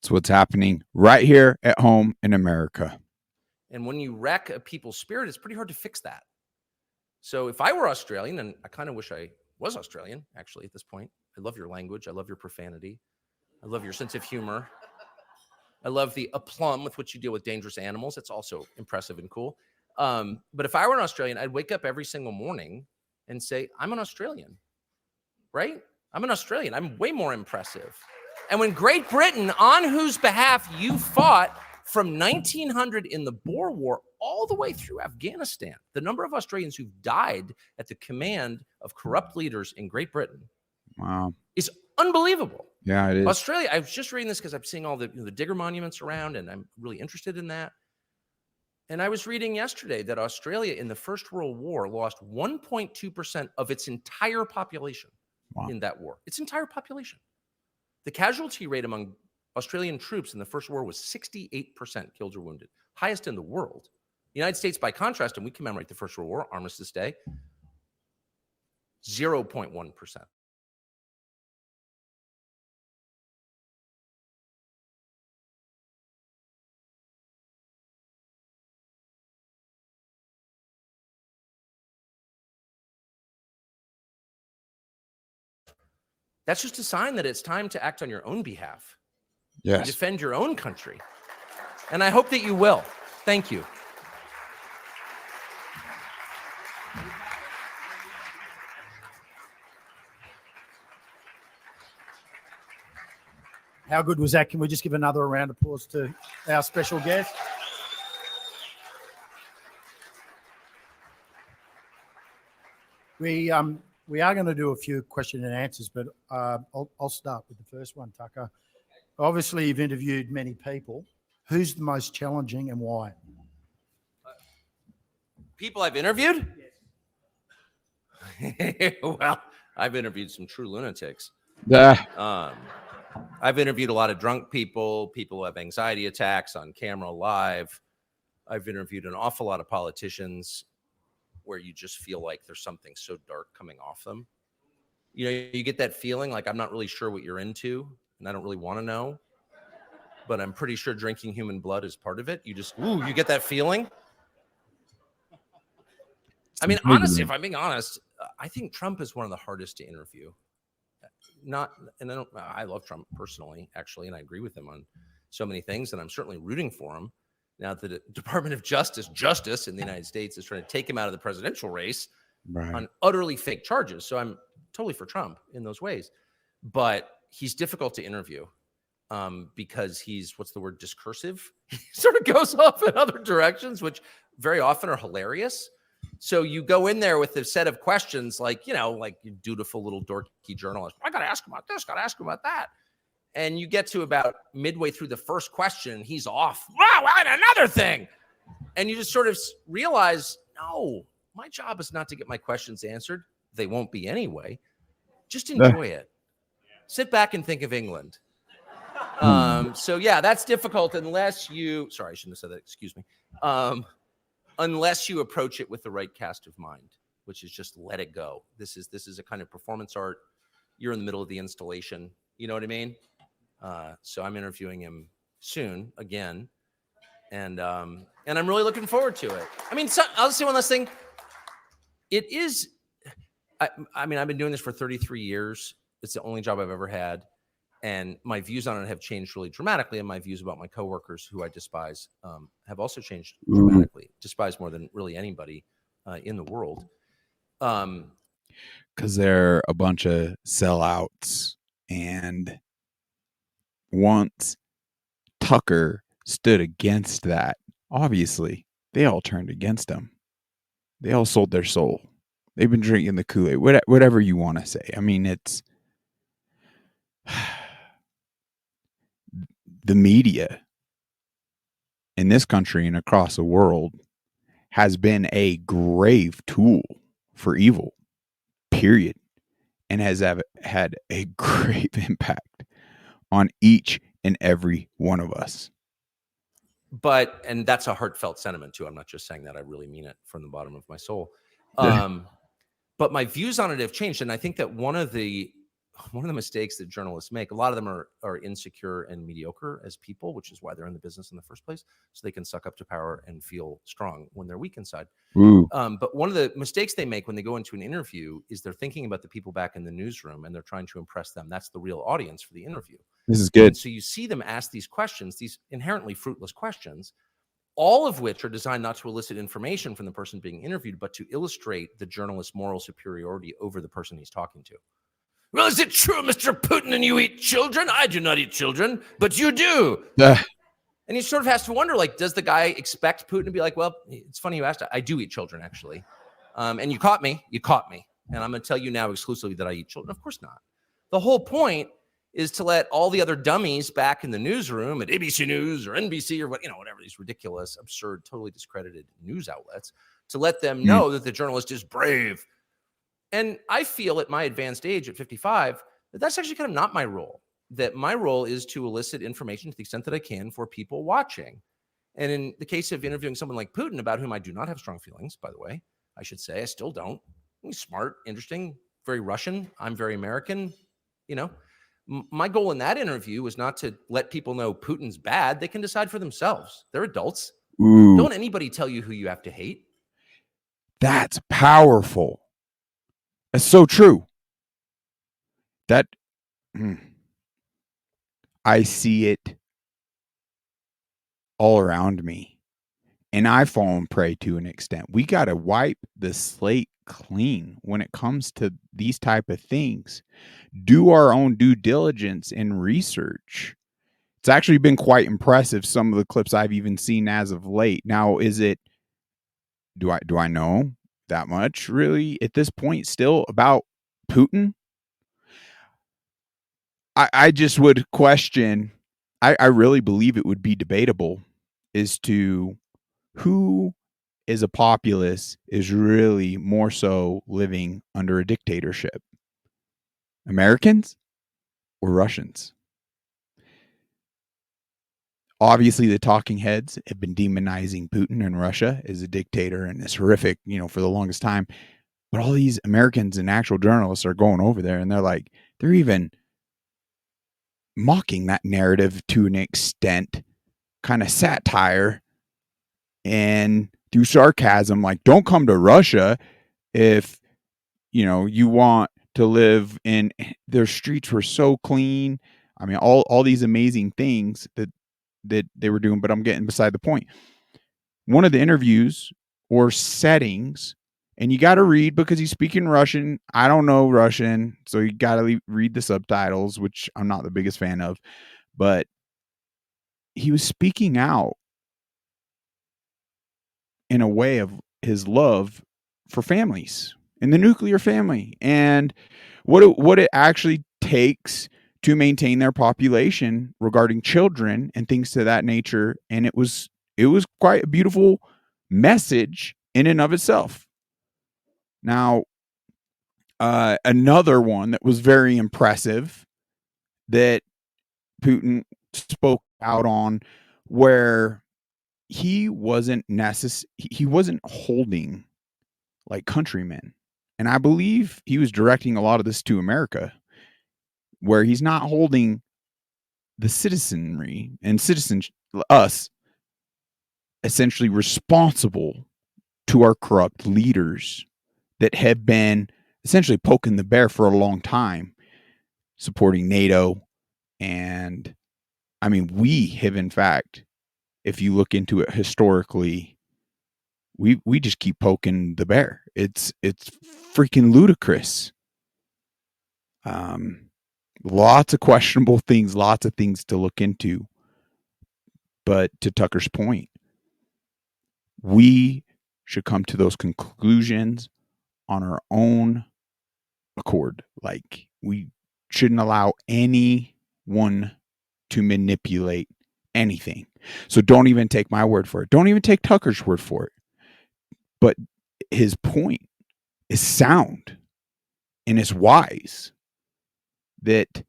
[SPEAKER 1] It's what's happening right here at home in America.
[SPEAKER 2] And when you wreck a people's spirit, it's pretty hard to fix that. So if I were Australian, and I kind of wish I was Australian, actually, at this point. I love your language. I love your profanity. I love your sense of humor. I love the aplomb with which you deal with dangerous animals. It's also impressive and cool. But if I were an Australian, I'd wake up every single morning and say, I'm an Australian, right? I'm an Australian. I'm way more impressive. And when Great Britain, on whose behalf you fought from 1900 in the Boer War all the way through Afghanistan, the number of Australians who've died at the command of corrupt leaders in Great Britain is unbelievable.
[SPEAKER 1] Yeah, it is.
[SPEAKER 2] Australia, I was just reading this because I'm seeing all the Digger monuments around, and I'm really interested in that. And I was reading yesterday that Australia in the First World War lost 1.2% of its entire population in that war. Its entire population. The casualty rate among Australian troops in the First War was 68% killed or wounded, highest in the world. The United States, by contrast, and we commemorate the First World War, Armistice Day, 0.1%. That's just a sign that it's time to act on your own behalf.
[SPEAKER 1] Yes.
[SPEAKER 2] Defend your own country. And I hope that you will. Thank you.
[SPEAKER 5] How good was that? Can we just give another round of applause to our special guest? We are going to do a few question and answers, but I'll start with the first one, Tucker. Obviously, you've interviewed many people. Who's the most challenging and why?
[SPEAKER 2] People I've interviewed? Yes. Well, I've interviewed some true lunatics. I've interviewed a lot of drunk people, people who have anxiety attacks on camera live. I've interviewed an awful lot of politicians where you just feel like there's something so dark coming off them. You know, you get that feeling like, I'm not really sure what you're into, and I don't really want to know, but I'm pretty sure drinking human blood is part of it. You just, you get that feeling. I mean, honestly, if I'm being honest, I think Trump is one of the hardest to interview. I love Trump personally, actually, and I agree with him on so many things, and I'm certainly rooting for him. Now, the Department of Justice in the United States is trying to take him out of the presidential race on utterly fake charges. So I'm totally for Trump in those ways. But he's difficult to interview because he's, discursive? He sort of goes off in other directions, which very often are hilarious. So you go in there with a set of questions like, like you dutiful little dorky journalist. I got to ask him about this, got to ask him about that. And you get to about midway through the first question, he's off. Wow, and another thing. And you just sort of realize, no, my job is not to get my questions answered. They won't be anyway. Just enjoy it. Sit back and think of England. So yeah, that's difficult unless you, sorry, I shouldn't have said that. Excuse me. Unless you approach it with the right cast of mind, which is just let it go. This is a kind of performance art. You're in the middle of the installation. You know what I mean? So I'm interviewing him soon again. And I'm really looking forward to it. I mean, I'll say one last thing. It is, I mean, I've been doing this for 33 years. It's the only job I've ever had. And my views on it have changed really dramatically. And my views about my coworkers, who I despise, have also changed dramatically. Despise more than really anybody in the world.
[SPEAKER 1] Because they're a bunch of sellouts. And once Tucker stood against that, obviously, they all turned against him. They all sold their soul. They've been drinking the Kool-Aid, whatever you want to say. I mean, it's the media in this country and across the world has been a grave tool for evil, period, and has had a grave impact on each and every one of us.
[SPEAKER 2] And that's a heartfelt sentiment too. I'm not just saying that. I really mean it from the bottom of my soul. But my views on it have changed. And I think that one of the mistakes that journalists make, a lot of them are insecure and mediocre as people, which is why they're in the business in the first place. So they can suck up to power and feel strong when they're weak inside. But one of the mistakes they make when they go into an interview is they're thinking about the people back in the newsroom and they're trying to impress them. That's the real audience for the interview.
[SPEAKER 1] This is good.
[SPEAKER 2] And so you see them ask these questions, these inherently fruitless questions, all of which are designed not to elicit information from the person being interviewed, but to illustrate the journalist's moral superiority over the person he's talking to. Well, is it true, Mr. Putin, and you eat children? I do not eat children, but you do. And he sort of has to wonder, like, does the guy expect Putin to be like, well, it's funny you asked. I do eat children, actually. And you caught me. And I'm going to tell you now exclusively that I eat children. Of course not. The whole point is to let all the other dummies back in the newsroom at ABC News or NBC or whatever these ridiculous, absurd, totally discredited news outlets, to let them know that the journalist is brave. And I feel at my advanced age at 55, that that's actually kind of not my role. That my role is to elicit information to the extent that I can for people watching. And in the case of interviewing someone like Putin, about whom I do not have strong feelings, by the way, I should say, I still don't. He's smart, interesting, very Russian. I'm very American. My goal in that interview was not to let people know Putin's bad. They can decide for themselves. They're adults. Don't anybody tell you who you have to hate.
[SPEAKER 1] That's powerful. That's so true. That I see it all around me, and I've fallen prey to an extent. We got to wipe the slate clean when it comes to these type of things. Do our own due diligence and research. It's actually been quite impressive, some of the clips I've even seen as of late. Now, do I know that much really at this point still about Putin? I just would question, I really believe it would be debatable as to who as a populace is really more so living under a dictatorship. Americans or Russians? Obviously, the talking heads have been demonizing Putin and Russia as a dictator and it's horrific, for the longest time. But all these Americans and actual journalists are going over there and they're even mocking that narrative to an extent, kind of satire and through sarcasm, like, don't come to Russia if, you want to live in, their streets were so clean. I mean, all these amazing things that they were doing, but I'm getting beside the point. One of the interviews or settings, and you got to read because he's speaking Russian. I don't know Russian, so you got to read the subtitles, which I'm not the biggest fan of, but he was speaking out in a way of his love for families and the nuclear family and what it actually takes to maintain their population regarding children and things to that nature. And it was quite a beautiful message in and of itself. Now, another one that was very impressive that Putin spoke out on, where he wasn't he wasn't holding like countrymen. And I believe he was directing a lot of this to America, where he's not holding the citizenry and citizens, us, essentially responsible to our corrupt leaders that have been essentially poking the bear for a long time, supporting NATO. And I mean, we have, in fact, if you look into it historically, we just keep poking the bear. It's freaking ludicrous. Lots of questionable things, lots of things to look into. But to Tucker's point, we should come to those conclusions on our own accord. Like, we shouldn't allow anyone to manipulate anything. So don't even take my word for it. Don't even take Tucker's word for it. But his point is sound and is wise, that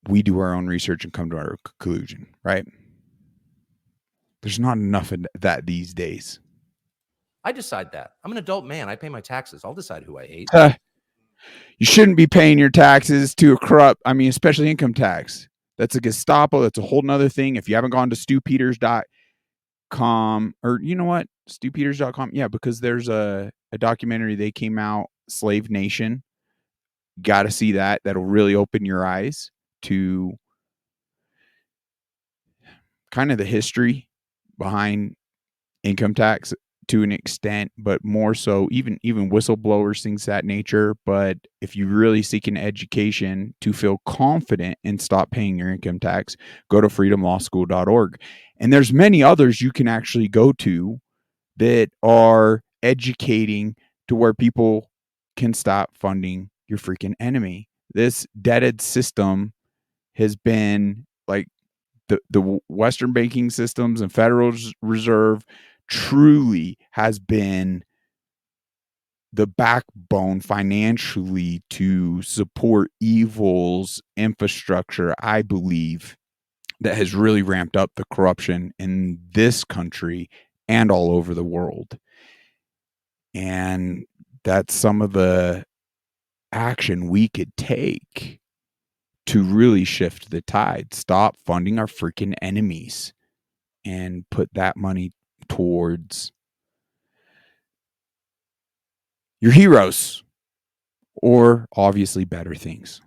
[SPEAKER 1] we do our own research and come to our conclusion, right? There's not enough of that these days.
[SPEAKER 2] I decide that. I'm an adult man. I pay my taxes. I'll decide who I hate.
[SPEAKER 1] You shouldn't be paying your taxes to a corrupt, especially income tax. That's a Gestapo. That's a whole nother thing. If you haven't gone to stewpeters.com, or you know what? stewpeters.com. Yeah, because there's a documentary they came out, Slave Nation. Got to see that. That'll really open your eyes to kind of the history behind income tax to an extent, but more so even whistleblowers, things of that nature. But if you really seek an education to feel confident and stop paying your income tax, go to freedomlawschool.org. And there's many others you can actually go to that are educating to where people can stop funding your freaking enemy. This deaded system has been like the Western banking systems and Federal Reserve truly has been the backbone financially to support evil's infrastructure, I believe, that has really ramped up the corruption in this country and all over the world. And that's some of the action we could take to really shift the tide. Stop funding our freaking enemies and put that money towards your heroes, or obviously better things.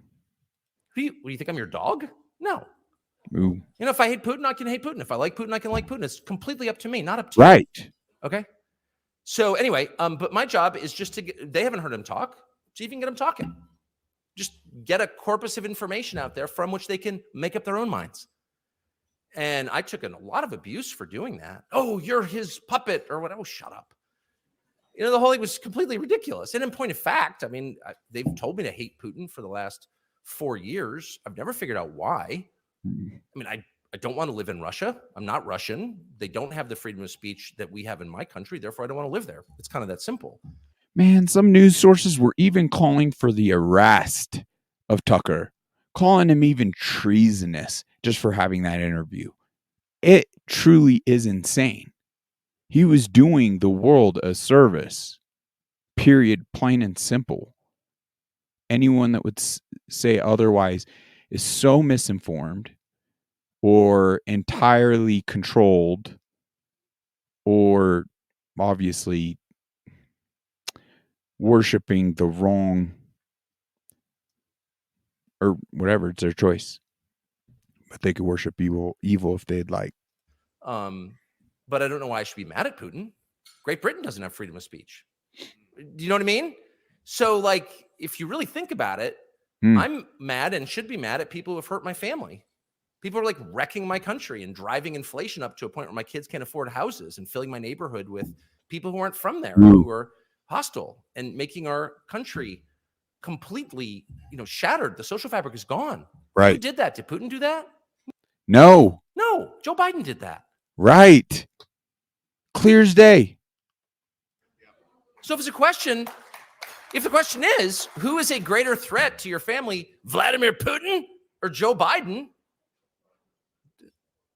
[SPEAKER 2] What do you think I'm your dog? No.
[SPEAKER 1] Ooh.
[SPEAKER 2] If I hate Putin, I can hate Putin. If I like Putin, I can like Putin. It's completely up to me, not up to
[SPEAKER 1] right.
[SPEAKER 2] you. Okay. So anyway, but my job is just to they haven't heard him talk. So you can get him talking. Just get a corpus of information out there from which they can make up their own minds. And I took a lot of abuse for doing that. Oh, you're his puppet or whatever. Oh, shut up. The whole thing was completely ridiculous. And in point of fact, they've told me to hate Putin for the last 4 years. I've never figured out why. I don't want to live in Russia. I'm not Russian. They don't have the freedom of speech that we have in my country. Therefore, I don't want to live there. It's kind of that simple.
[SPEAKER 1] Man, some news sources were even calling for the arrest of Tucker, calling him even treasonous just for having that interview. It truly is insane. He was doing the world a service, period, plain and simple. Anyone that would say otherwise is so misinformed or entirely controlled, or obviously worshiping the wrong, or whatever. It's their choice. But they could worship evil if they'd like.
[SPEAKER 2] But I don't know why I should be mad at Putin. Great Britain doesn't have freedom of speech. Do you know what I mean? So, if you really think about it, I'm mad and should be mad at people who have hurt my family. People are wrecking my country and driving inflation up to a point where my kids can't afford houses, and filling my neighborhood with people who aren't from there, who are hostile, and making our country completely, shattered. The social fabric is gone.
[SPEAKER 1] Right.
[SPEAKER 2] Who did that? Did Putin do that?
[SPEAKER 1] No.
[SPEAKER 2] Joe Biden did that.
[SPEAKER 1] Right. Clear as day.
[SPEAKER 2] So if the question is, who is a greater threat to your family, Vladimir Putin or Joe Biden?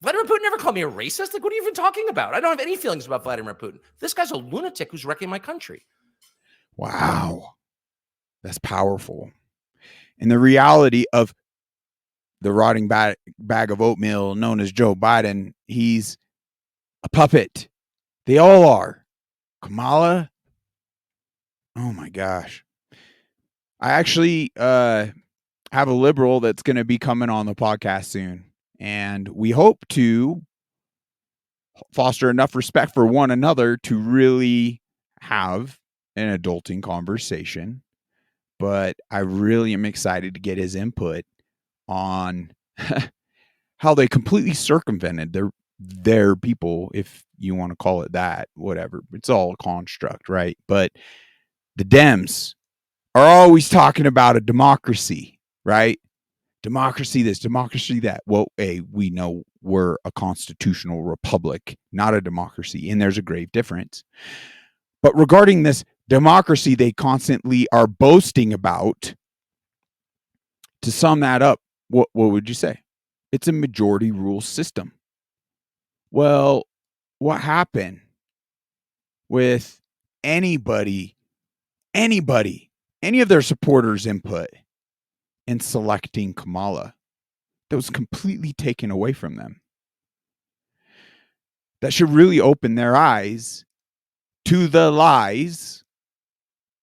[SPEAKER 2] Vladimir Putin never called me a racist. Like, what are you even talking about? I don't have any feelings about Vladimir Putin. This guy's a lunatic who's wrecking my country.
[SPEAKER 1] Wow. That's powerful. And the reality of the rotting bag of oatmeal known as Joe Biden, he's a puppet. They all are. Kamala. Oh my gosh. I actually have a liberal that's going to be coming on the podcast soon. And we hope to foster enough respect for one another to really have an adulting conversation. But I really am excited to get his input on how they completely circumvented their people, if you want to call it that, whatever. It's all a construct, right? But the Dems are always talking about a democracy, right? Democracy this, democracy that. Well, we know we're a constitutional republic, not a democracy, and there's a grave difference. But regarding this democracy they constantly are boasting about, to sum that up, what would you say? It's a majority rule system. Well, what happened with any of their supporters' input in selecting Kamala? That was completely taken away from them. That should really open their eyes to the lies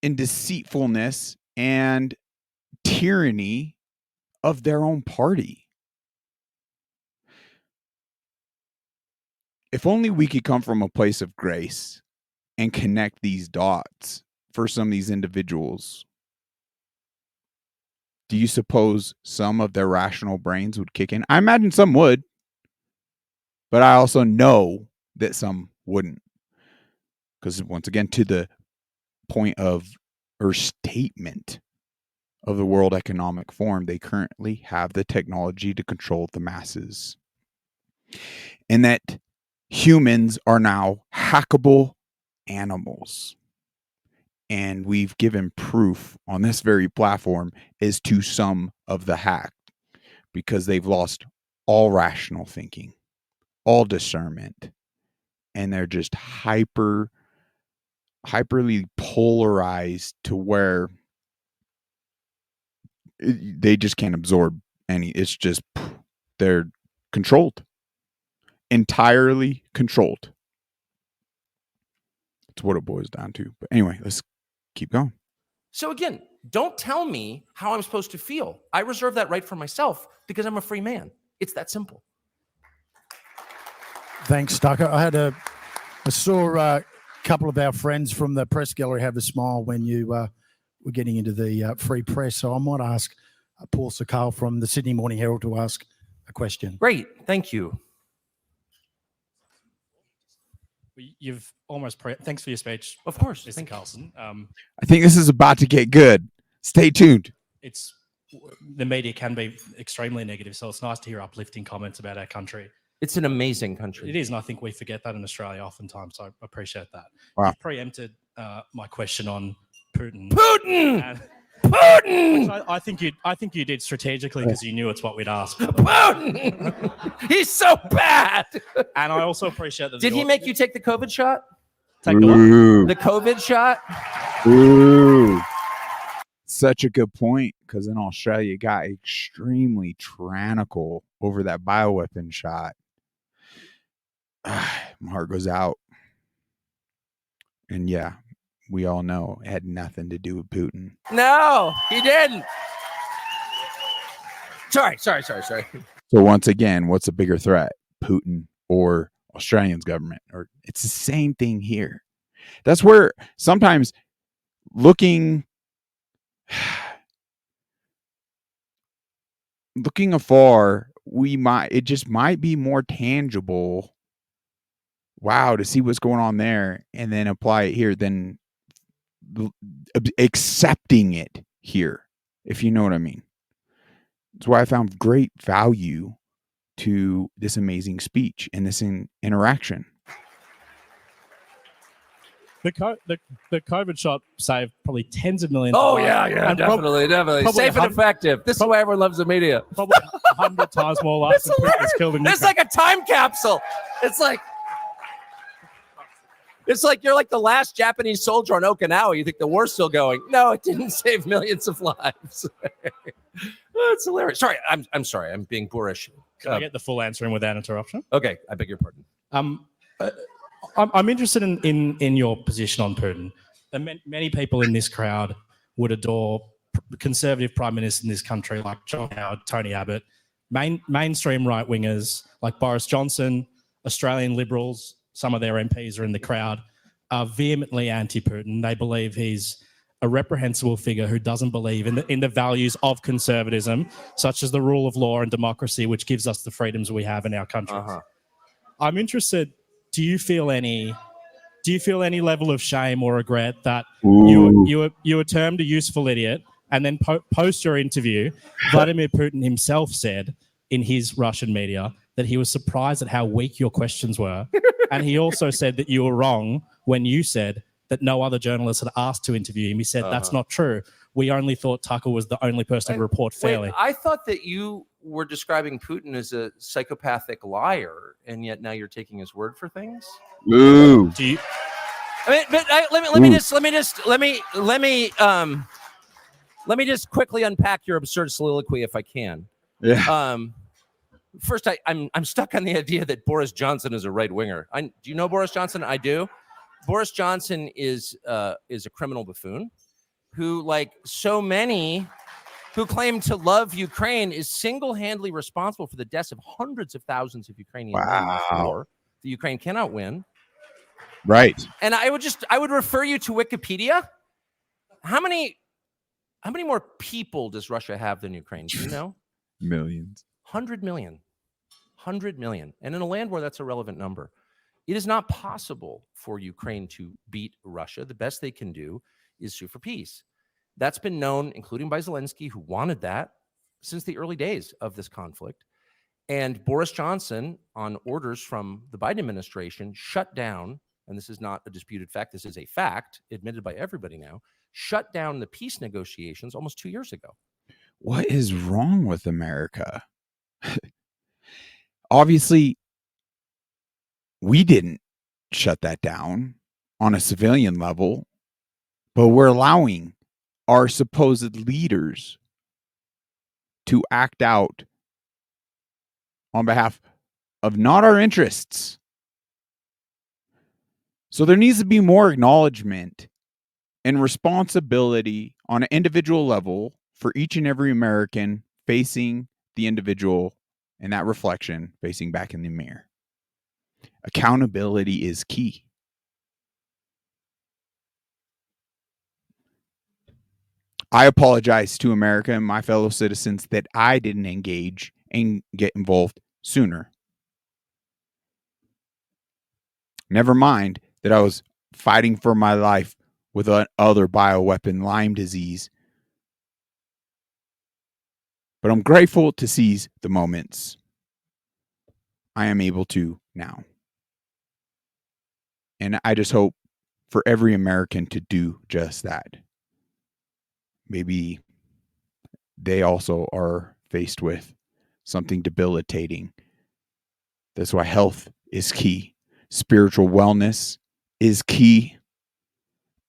[SPEAKER 1] and deceitfulness and tyranny of their own party. If only we could come from a place of grace and connect these dots for some of these individuals. Do you suppose some of their rational brains would kick in? I imagine some would, but I also know that some wouldn't. Because once again, to the point of, or statement of the World Economic Forum, they currently have the technology to control the masses. And that humans are now hackable animals. And we've given proof on this very platform as to some of the hack, because they've lost all rational thinking, all discernment, and they're just hyperly polarized to where they just can't absorb any. It's just, they're controlled, entirely controlled. That's what it boils down to. But anyway, let's keep going.
[SPEAKER 2] So again, don't tell me how I'm supposed to feel. I reserve that right for myself because I'm a free man. It's that simple.
[SPEAKER 5] Thanks, Tucker. I saw a couple of our friends from the press gallery have a smile when you were getting into the free press. So I might ask Paul Sakal from the Sydney Morning Herald to ask a question.
[SPEAKER 2] Great. Thank you.
[SPEAKER 6] You've almost thanks for your speech.
[SPEAKER 2] Of course.
[SPEAKER 6] Mr. Carlson.
[SPEAKER 1] I think this is about to get good. Stay tuned.
[SPEAKER 6] The media can be extremely negative, so it's nice to hear uplifting comments about our country.
[SPEAKER 2] It's an amazing country.
[SPEAKER 6] It is, and I think we forget that in Australia oftentimes, so I appreciate that.
[SPEAKER 1] Wow.
[SPEAKER 6] You've preempted my question on Putin.
[SPEAKER 2] Putin!
[SPEAKER 6] I think you did strategically because you knew it's what we'd ask.
[SPEAKER 2] Putin! He's so bad!
[SPEAKER 6] And I also appreciate that.
[SPEAKER 2] Did he make you take the COVID shot?
[SPEAKER 6] Take the what?
[SPEAKER 2] The COVID shot?
[SPEAKER 1] Ooh. Such a good point, because in Australia it got extremely tyrannical over that bioweapon shot. My heart goes out. And yeah, we all know it had nothing to do with Putin.
[SPEAKER 2] No, he didn't. Sorry.
[SPEAKER 1] So once again, what's a bigger threat, Putin or Australia's government? Or it's the same thing here. That's where sometimes looking afar, it just might be more tangible. Wow, to see what's going on there and then apply it here than accepting it here, if you know what I mean. That's why I found great value to this amazing speech and this interaction.
[SPEAKER 6] The COVID shot saved probably tens of millions.
[SPEAKER 2] Oh,
[SPEAKER 6] of lives.
[SPEAKER 2] yeah,
[SPEAKER 6] And
[SPEAKER 2] definitely. Safe and effective. This is why everyone loves the media.
[SPEAKER 6] Probably 100 times more lives than Putin has killed in
[SPEAKER 2] It's
[SPEAKER 6] Ukraine.
[SPEAKER 2] like a time capsule. It's like you're like the last Japanese soldier on Okinawa. You think the war's still going? No, it didn't save millions of lives. That's hilarious. Sorry, I'm sorry. I'm being boorish.
[SPEAKER 6] Can I get the full answer in without interruption?
[SPEAKER 2] Okay, I beg your pardon.
[SPEAKER 6] I'm interested in your position on Putin. Many people in this crowd would adore conservative prime ministers in this country like John Howard, Tony Abbott, mainstream right wingers like Boris Johnson, Australian Liberals. Some of their MPs are in the crowd, are vehemently anti-Putin. They believe he's a reprehensible figure who doesn't believe in the values of conservatism, such as the rule of law and democracy, which gives us the freedoms we have in our country. I'm interested. Do you feel any level of shame or regret that you were termed a useful idiot, and then post your interview, Vladimir Putin himself said in his Russian media that he was surprised at how weak your questions were, and he also said that you were wrong when you said that no other journalist had asked to interview him. He said that's not true. We only thought Tucker was the only person to report fairly.
[SPEAKER 2] I thought that you were describing Putin as a psychopathic liar, and yet now you're taking his word for things.
[SPEAKER 1] Ooh.
[SPEAKER 2] Do you? I mean, let me just quickly unpack your absurd soliloquy if I can.
[SPEAKER 1] Yeah.
[SPEAKER 2] First, I'm stuck on the idea that Boris Johnson is a right winger. Do you know Boris Johnson? I do. Boris Johnson is a criminal buffoon who, like so many who claim to love Ukraine, is single-handedly responsible for the deaths of hundreds of thousands of Ukrainians in this war that Ukraine cannot win.
[SPEAKER 1] Right.
[SPEAKER 2] And I would refer you to Wikipedia. How many more people does Russia have than Ukraine? Do you know?
[SPEAKER 1] Millions.
[SPEAKER 2] 100 million. 100 million. And in a land war, that's a relevant number. It is not possible for Ukraine to beat Russia. The best they can do is sue for peace. That's been known, including by Zelensky, who wanted that since the early days of this conflict. And Boris Johnson, on orders from the Biden administration, shut down, and this is not a disputed fact, this is a fact, admitted by everybody now, shut down the peace negotiations almost 2 years ago.
[SPEAKER 1] What is wrong with America? Obviously, we didn't shut that down on a civilian level, but we're allowing our supposed leaders to act out on behalf of not our interests. So there needs to be more acknowledgement and responsibility on an individual level for each and every American facing the individual and that reflection facing back in the mirror. Accountability is key. I apologize to America and my fellow citizens that I didn't engage and get involved sooner. Never mind that I was fighting for my life with another bioweapon, Lyme disease. But I'm grateful to seize the moments I am able to now. And I just hope for every American to do just that. Maybe they also are faced with something debilitating. That's why health is key. Spiritual wellness is key.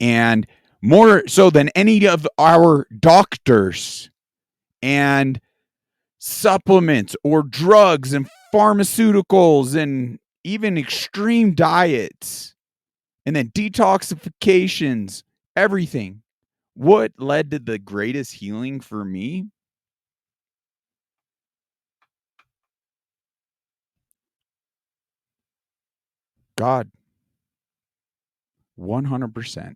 [SPEAKER 1] And more so than any of our doctors and supplements or drugs and pharmaceuticals and even extreme diets and then detoxifications, everything. What led to the greatest healing for me? God. 100%.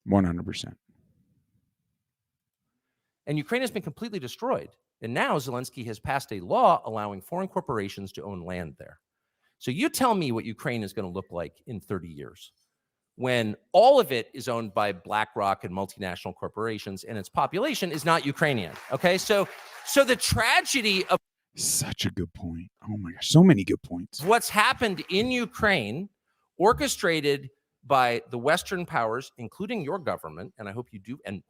[SPEAKER 1] 100%.
[SPEAKER 2] And Ukraine has been completely destroyed. And now Zelensky has passed a law allowing foreign corporations to own land there. So you tell me what Ukraine is going to look like in 30 years when all of it is owned by BlackRock and multinational corporations and its population is not Ukrainian. Okay, so the tragedy of
[SPEAKER 1] Such a good point. Oh my gosh, so many good points.
[SPEAKER 2] What's happened in Ukraine, orchestrated by the Western powers, including your government, and I hope you do, and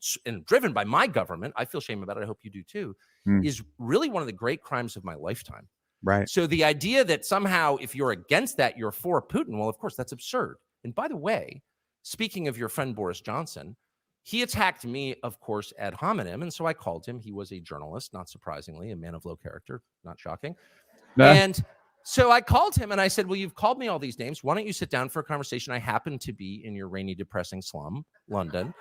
[SPEAKER 2] driven by my government, I feel shame about it, I hope you do too, is really one of the great crimes of my lifetime.
[SPEAKER 1] Right.
[SPEAKER 2] So the idea that somehow if you're against that, you're for Putin, well, of course, that's absurd. And by the way, speaking of your friend Boris Johnson, he attacked me, of course, ad hominem, and so I called him. He was a journalist, not surprisingly, a man of low character, not shocking. And so I called him and I said, well, you've called me all these names. Why don't you sit down for a conversation? I happen to be in your rainy, depressing slum, London,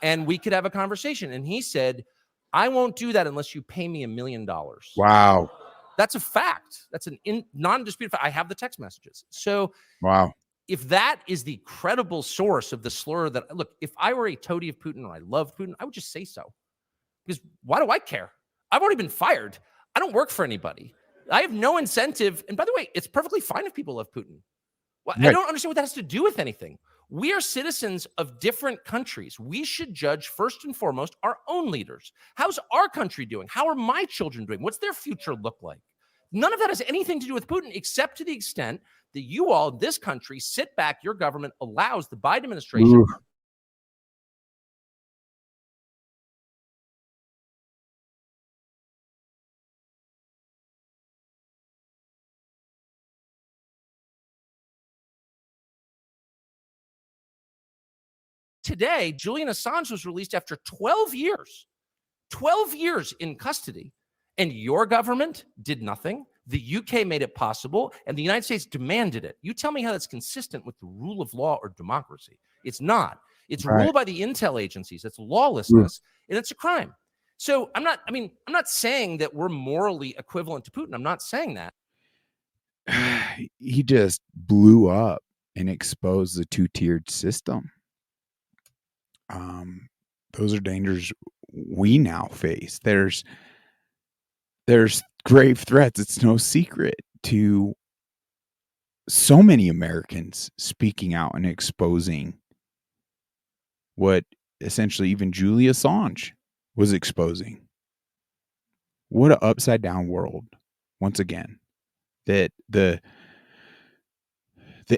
[SPEAKER 2] and we could have a conversation. And he said, I won't do that unless you pay me $1 million.
[SPEAKER 1] Wow.
[SPEAKER 2] That's a fact. That's an non-disputed fact. I have the text messages. So
[SPEAKER 1] wow.
[SPEAKER 2] If that is the credible source of the slur that, look, if I were a toady of Putin or I loved Putin, I would just say so. Because why do I care? I've already been fired. I don't work for anybody. I have no incentive. And by the way, it's perfectly fine if people love Putin. Well, right. I don't understand what that has to do with anything. We are citizens of different countries. We should judge first and foremost our own leaders. How's our country doing? How are my children doing? What's their future look like? None of that has anything to do with Putin, except to the extent that you all, this country, sit back, your government allows the Biden administration.
[SPEAKER 1] Ooh.
[SPEAKER 2] Today, Julian Assange was released after 12 years in custody, and your government did nothing. The UK made it possible, and the United States demanded it. You tell me how that's consistent with the rule of law or democracy. It's not. It's ruled by the intel agencies. It's lawlessness, and it's a crime. So I'm not saying that we're morally equivalent to Putin. I'm not saying that.
[SPEAKER 1] He just blew up and exposed the two-tiered system. Those are dangers we now face. There's grave threats. It's no secret to so many Americans speaking out and exposing what essentially even Julian Assange was exposing. What an upside down world. Once again, that the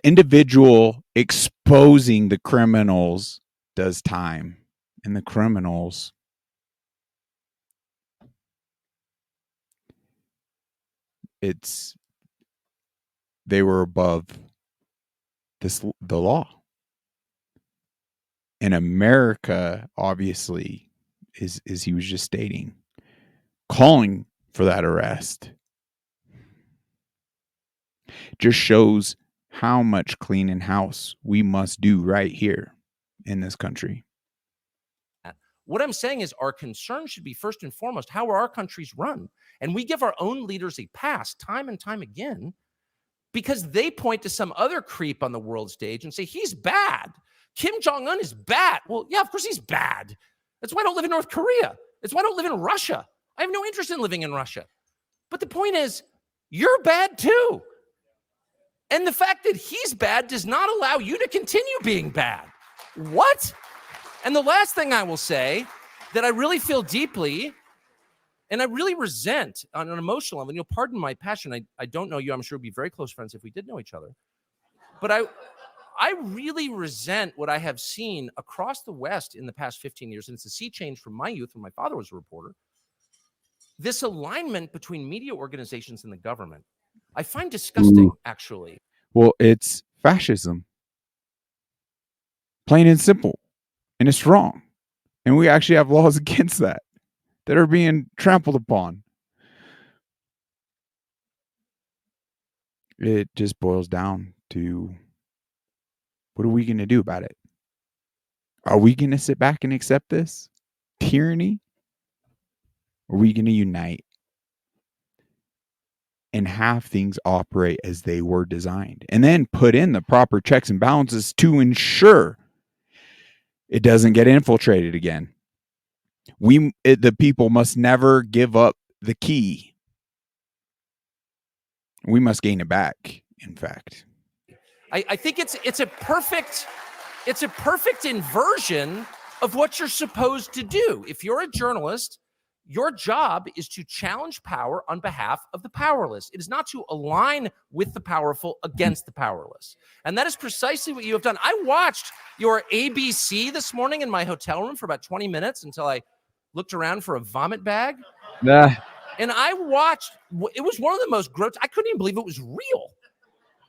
[SPEAKER 1] individual exposing the criminals does time, and the criminals they were above the law. And America, obviously, is he was just stating, calling for that arrest, just shows how much cleaning house we must do right here in this country.
[SPEAKER 2] What I'm saying is our concern should be first and foremost, how are our countries run? And we give our own leaders a pass time and time again because they point to some other creep on the world stage and say, he's bad. Kim Jong-un is bad. Well, yeah, of course he's bad. That's why I don't live in North Korea. That's why I don't live in Russia. I have no interest in living in Russia. But the point is, you're bad too. And the fact that he's bad does not allow you to continue being bad. What? And the last thing I will say that I really feel deeply and I really resent on an emotional level, and you'll pardon my passion. I don't know you. I'm sure we'd be very close friends if we did know each other. But I really resent what I have seen across the West in the past 15 years. And it's a sea change from my youth when my father was a reporter. This alignment between media organizations and the government, I find disgusting, actually.
[SPEAKER 1] Well, it's fascism. Plain and simple. And it's wrong. And we actually have laws against that are being trampled upon. It just boils down to, what are we going to do about it? Are we going to sit back and accept this tyranny? Are we going to unite and have things operate as they were designed? And then put in the proper checks and balances to ensure it doesn't get infiltrated again. The people must never give up the key. We must gain it back, in fact.
[SPEAKER 2] I think it's a perfect inversion of what you're supposed to do. If you're a journalist, Your job is to challenge power on behalf of the powerless. It is not to align with the powerful against the powerless. And that is precisely what you have done. I watched your ABC this morning in my hotel room for about 20 minutes until I looked around for a vomit bag. And I watched, it was one of the most gross, I couldn't even believe it was real.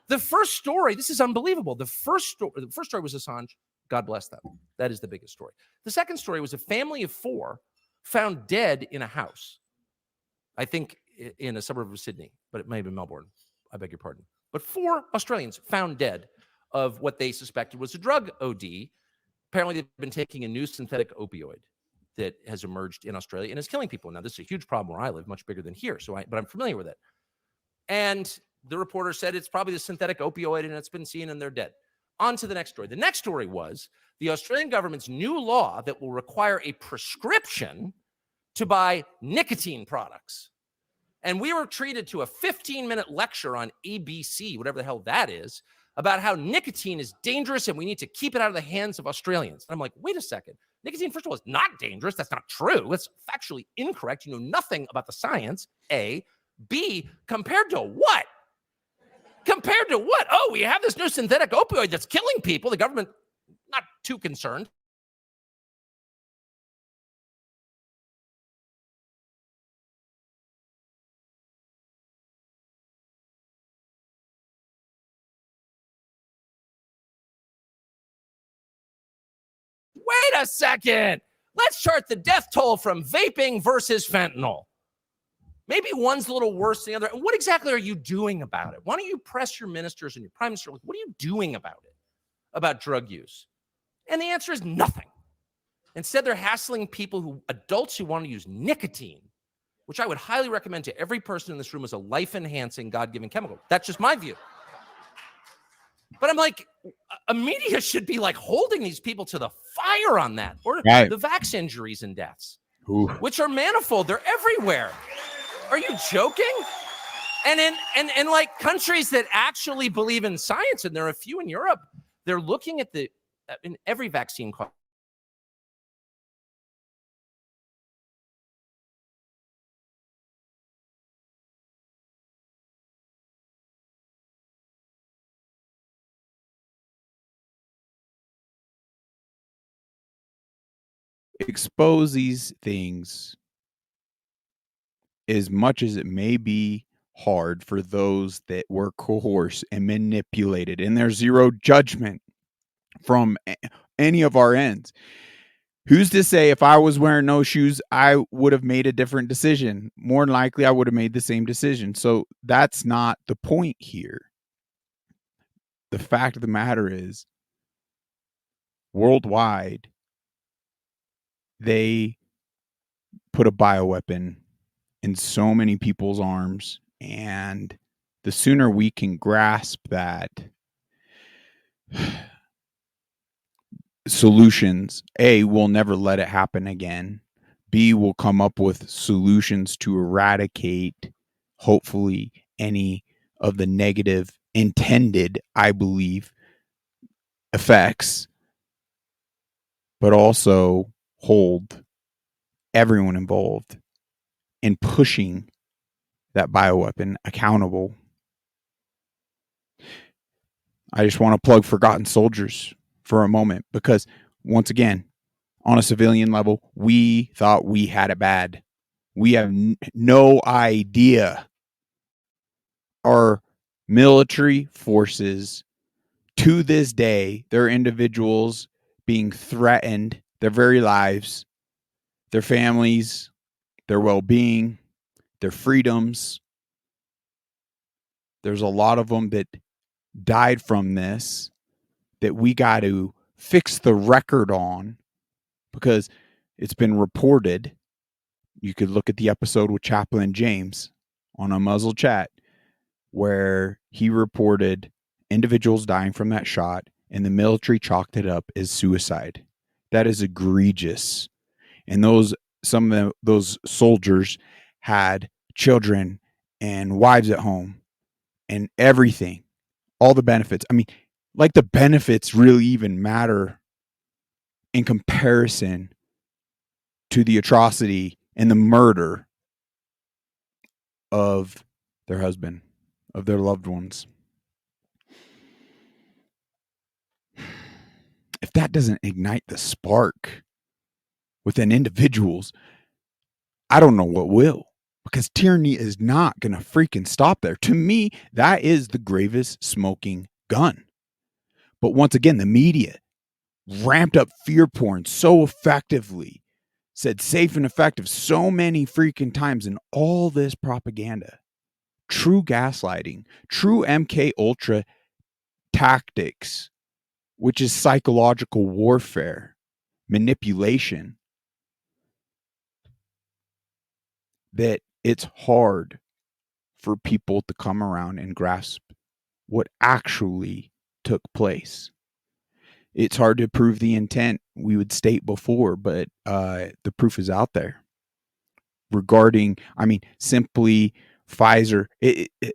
[SPEAKER 2] The first story, this is unbelievable. The first story was Assange. God bless them. That is the biggest story. The second story was a family of 4 found dead in a house. I think in a suburb of Sydney, but it may have been Melbourne. I beg your pardon. But 4 Australians found dead of what they suspected was a drug OD. Apparently, they've been taking a new synthetic opioid that has emerged in Australia and is killing people. Now, this is a huge problem where I live, much bigger than here. But I'm familiar with it. And the reporter said it's probably the synthetic opioid and it's been seen and they're dead. On to the next story. The next story was the Australian government's new law that will require a prescription to buy nicotine products. And we were treated to a 15-minute lecture on ABC, whatever the hell that is, about how nicotine is dangerous and we need to keep it out of the hands of Australians. And I'm like, wait a second. Nicotine, first of all, is not dangerous. That's not true. That's factually incorrect. You know nothing about the science, A. B, compared to what? Compared to what? Oh, we have this new synthetic opioid that's killing people. The government, not too concerned. Wait a second. Let's chart the death toll from vaping versus fentanyl. Maybe one's a little worse than the other. And what exactly are you doing about it? Why don't you press your ministers and your prime minister? What are you doing about it, about drug use? And the answer is nothing. Instead, they're hassling adults who want to use nicotine, which I would highly recommend to every person in this room as a life-enhancing, God-given chemical. That's just my view. But I'm like, a media should be like holding these people to the fire on that, or right. The vax injuries and deaths, which are manifold. They're everywhere. Are you joking? And in like countries that actually believe in science, and there are a few in Europe, they're looking at in every vaccine.
[SPEAKER 1] Expose these things as much as it may be hard for those that were coerced and manipulated, and there's zero judgment from any of our ends. Who's to say if I was wearing no shoes, I would have made a different decision? More than likely, I would have made the same decision. So that's not the point here. The fact of the matter is, worldwide, they put a bioweapon in so many people's arms, and the sooner we can grasp that, solutions, A, we'll never let it happen again. B, we'll come up with solutions to eradicate, hopefully, any of the negative intended, I believe, effects, but also hold everyone involved in pushing that bioweapon accountable. I just want to plug Forgotten Soldiers for a moment, because once again, on a civilian level, we thought we had it bad. We have no idea. Our military forces, to this day, there are individuals being threatened, their very lives, their families, their well-being, their freedoms. There's a lot of them that died from this that we got to fix the record on, because it's been reported. You could look at the episode with Chaplain James on Unmuzzled Chat, where he reported individuals dying from that shot, and the military chalked it up as suicide. That is egregious. And some of those soldiers had children and wives at home and everything, all the benefits. I mean, like, the benefits really even matter in comparison to the atrocity and the murder of their husband, of their loved ones. If that doesn't ignite the spark within individuals, I don't know what will. Because tyranny is not going to freaking stop there. To me, that is the gravest smoking gun. But once again, the media ramped up fear porn so effectively, said safe and effective so many freaking times, in all this propaganda. True gaslighting, true MK Ultra tactics, which is psychological warfare, manipulation, that it's hard for people to come around and grasp what actually took place. It's hard to prove the intent we would state before, but the proof is out there regarding, simply Pfizer,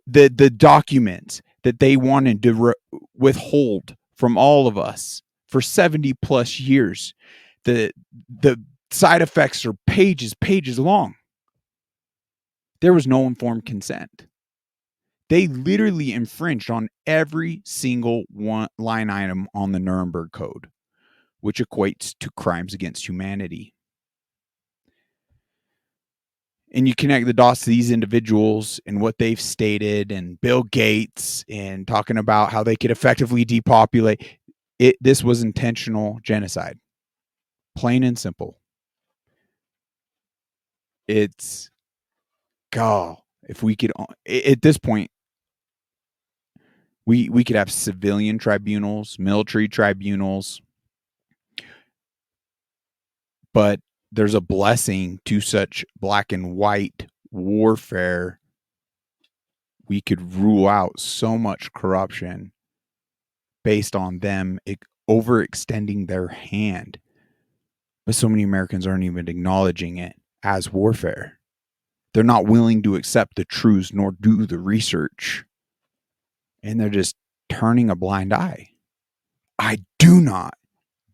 [SPEAKER 1] the documents that they wanted to withhold from all of us for 70 plus years. The side effects are pages long. There was no informed consent. They literally infringed on every single one line item on the Nuremberg Code, which equates to crimes against humanity. And you connect the dots to these individuals and what they've stated, and Bill Gates, and talking about how they could effectively depopulate. This was intentional genocide. Plain and simple. It's, God, if we could, at this point, we could have civilian tribunals, military tribunals, but there's a blessing to such black and white warfare. We could rule out so much corruption based on them overextending their hand. But so many Americans aren't even acknowledging it as warfare. They're not willing to accept the truths nor do the research. And they're just turning a blind eye. I do not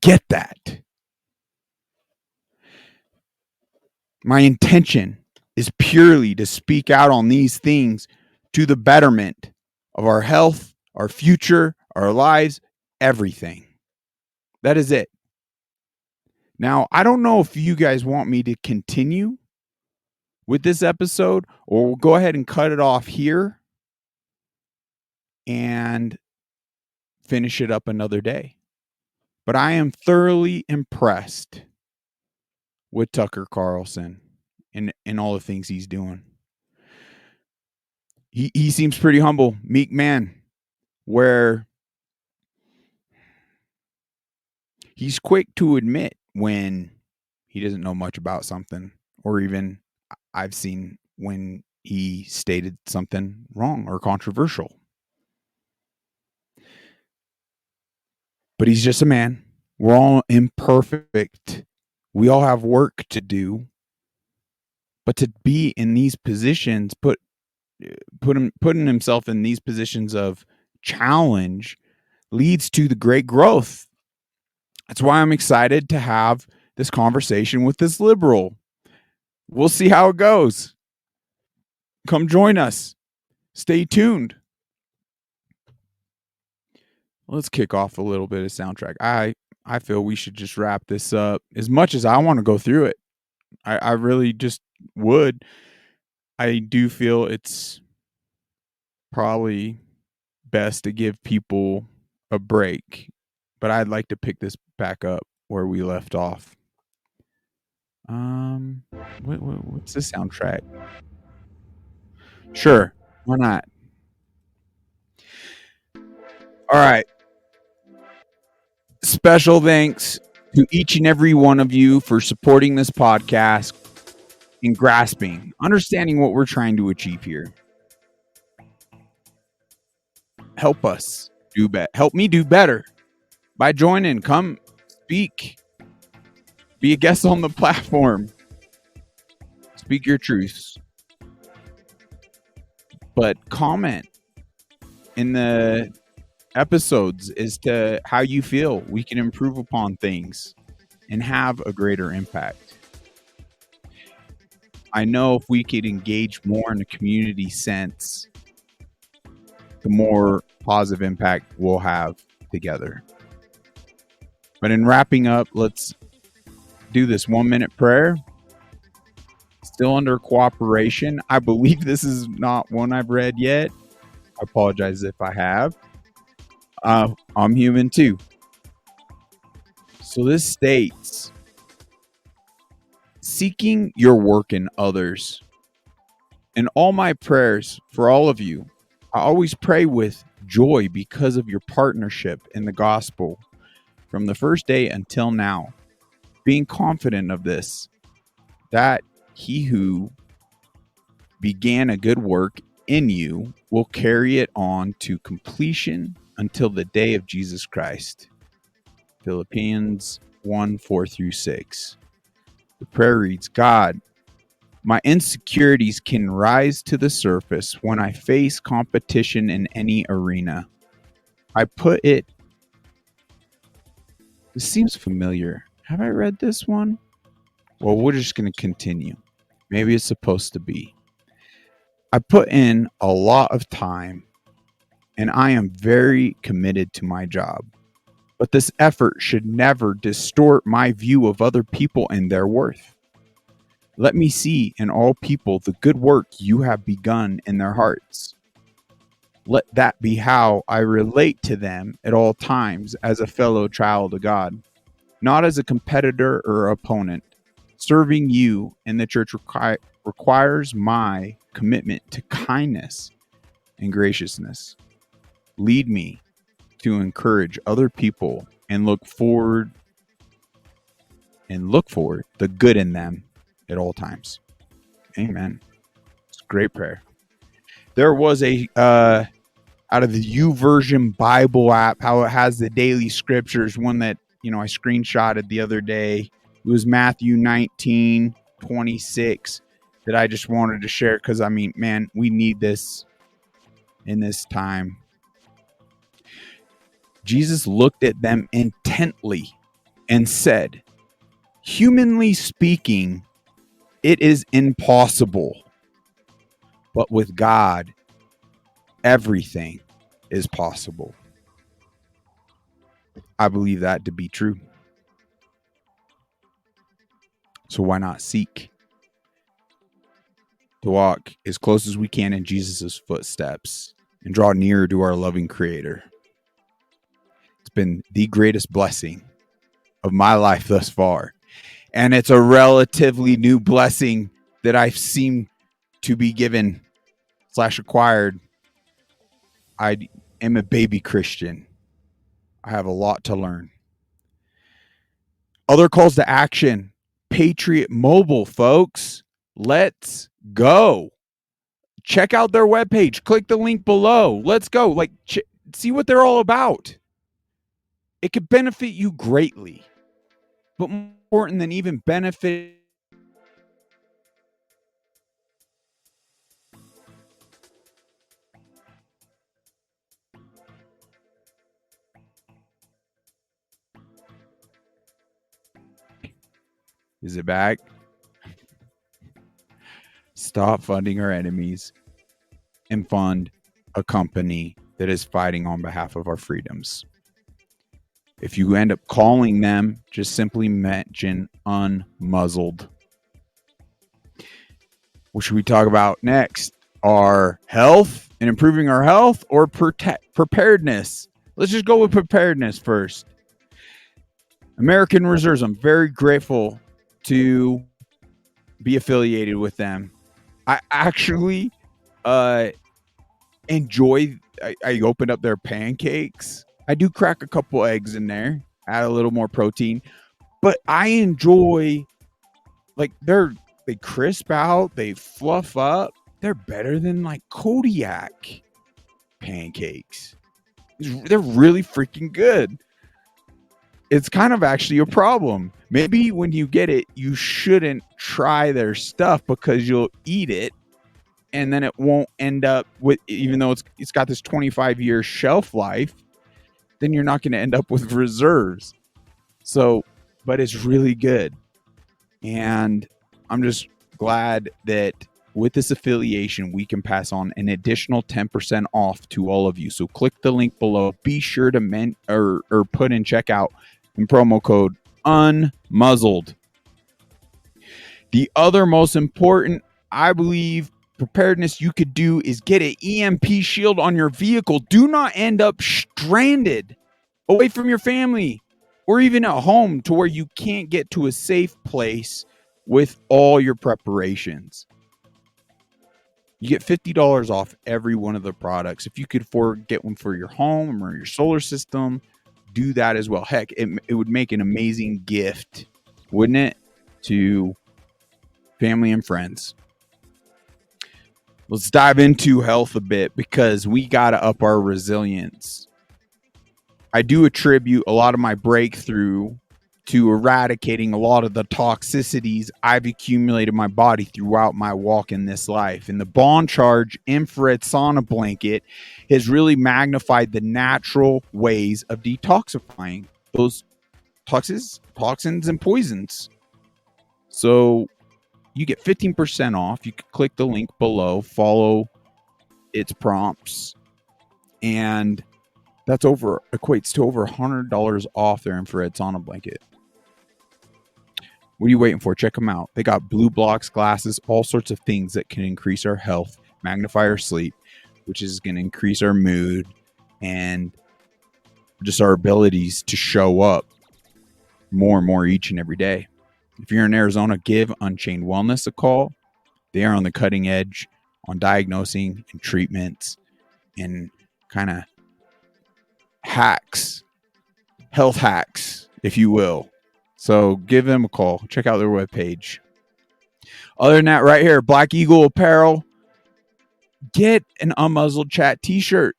[SPEAKER 1] get that. My intention is purely to speak out on these things to the betterment of our health, our future, our lives, everything. That is it. Now, I don't know if you guys want me to continue with this episode, or we'll go ahead and cut it off here and finish it up another day. But I am thoroughly impressed with Tucker Carlson and all the things he's doing. He seems pretty humble, meek man, where he's quick to admit when he doesn't know much about something, or even I've seen when he stated something wrong or controversial. But he's just a man. We're all imperfect. We all have work to do. But to be in these positions, putting himself in these positions of challenge leads to the great growth. That's why I'm excited to have this conversation with this liberal. We'll see how it goes. Come join us. Stay tuned. Let's kick off a little bit of soundtrack. I feel we should just wrap this up. As much as I want to go through it, I really just would. I do feel it's probably best to give people a break, but I'd like to pick this back up where we left off. What's the soundtrack? Sure, why not? All right. Special thanks to each and every one of you for supporting this podcast and grasping, understanding what we're trying to achieve here. Help us do better. Help me do better by joining. Come speak. Be a guest on the platform. Speak your truths. But comment in the episodes as to how you feel we can improve upon things and have a greater impact. I know if we could engage more in a community sense, the more positive impact we'll have together. But in wrapping up, let's do this 1 minute prayer. Still under cooperation. I believe this is not one I've read yet. I apologize if I have. I'm human too. So this states, seeking your work in others. In all my prayers for all of you, I always pray with joy because of your partnership in the gospel from the first day until now, being confident of this, that he who began a good work in you will carry it on to completion until the day of Jesus Christ. Philippians 1:4-6. The prayer reads, God, my insecurities can rise to the surface when I face competition in any arena. I put it. This seems familiar. Have I read this one? Well, we're just going to continue. Maybe it's supposed to be. I put in a lot of time and I am very committed to my job. But this effort should never distort my view of other people and their worth. Let me see in all people the good work you have begun in their hearts. Let that be how I relate to them at all times as a fellow child of God, not as a competitor or opponent. Serving you in the church requires my commitment to kindness and graciousness. Lead me to encourage other people and look forward the good in them at all times. Amen. It's a great prayer. There was a out of the YouVersion Bible app, how it has the daily scriptures, one that I screenshotted the other day. It was Matthew 19:26 that I just wanted to share because man, we need this in this time. Jesus looked at them intently and said, humanly speaking, it is impossible, but with God, everything is possible. I believe that to be true. So why not seek to walk as close as we can in Jesus' footsteps and draw nearer to our loving Creator? It's been the greatest blessing of my life thus far. And it's a relatively new blessing that I've seemed to be given / acquired. I am a baby Christian. I have a lot to learn. Other calls to action. Patriot Mobile, folks. Let's go. Check out their webpage. Click the link below. Let's go. See what they're all about. It could benefit you greatly. But more important than even benefit, is it back? Stop funding our enemies and fund a company that is fighting on behalf of our freedoms. If you end up calling them, just simply mention Unmuzzled. What should we talk about next? Our health and improving our health, or preparedness? Let's just go with preparedness first. American Reserves. I'm very grateful to be affiliated with them. I actually enjoy. I opened up their pancakes. I do crack a couple eggs in there, add a little more protein, but I enjoy they crisp out, they fluff up. They're better than Kodiak pancakes. They're really freaking good. It's kind of actually a problem. Maybe when you get it, you shouldn't try their stuff because you'll eat it and then it won't end up with, even though it's got this 25-year shelf life, then you're not going to end up with reserves. So, but it's really good. And I'm just glad that with this affiliation, we can pass on an additional 10% off to all of you. So click the link below. Be sure to put in checkout and promo code Unmuzzled. The other most important, I believe, preparedness you could do is get an EMP shield on your vehicle. Do not end up stranded away from your family or even at home to where you can't get to a safe place with all your preparations. You get $50 off every one of the products. If you could afford, get one for your home or your solar system, do that as well. Heck, it would make an amazing gift, wouldn't it, to family and friends. Let's dive into health a bit because we got to up our resilience. I do attribute a lot of my breakthrough to eradicating a lot of the toxicities I've accumulated in my body throughout my walk in this life. And the Bond Charge infrared sauna blanket has really magnified the natural ways of detoxifying those toxins and poisons. So you get 15% off. You can click the link below, follow its prompts, and that's equates to over $100 off their infrared sauna blanket. What are you waiting for? Check them out. They got blue blocks, glasses, all sorts of things that can increase our health, magnify our sleep, which is going to increase our mood and just our abilities to show up more and more each and every day. If you're in Arizona, give Unchained Wellness a call. They are on the cutting edge on diagnosing and treatments and kind of hacks, health hacks, if you will. So give them a call. Check out their webpage. Other than that, right here, Black Eagle Apparel. Get an Unmuzzled Chat t-shirt.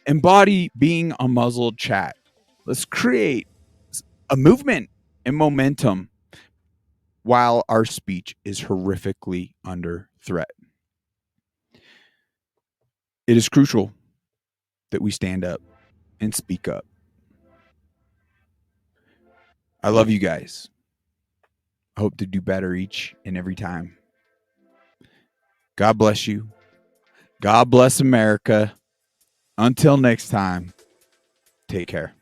[SPEAKER 1] Embody being Unmuzzled Chat. Let's create a movement and momentum while our speech is horrifically under threat. It is crucial that we stand up and speak up. I love you guys. I hope to do better each and every time. God bless you. God bless America. Until next time, take care.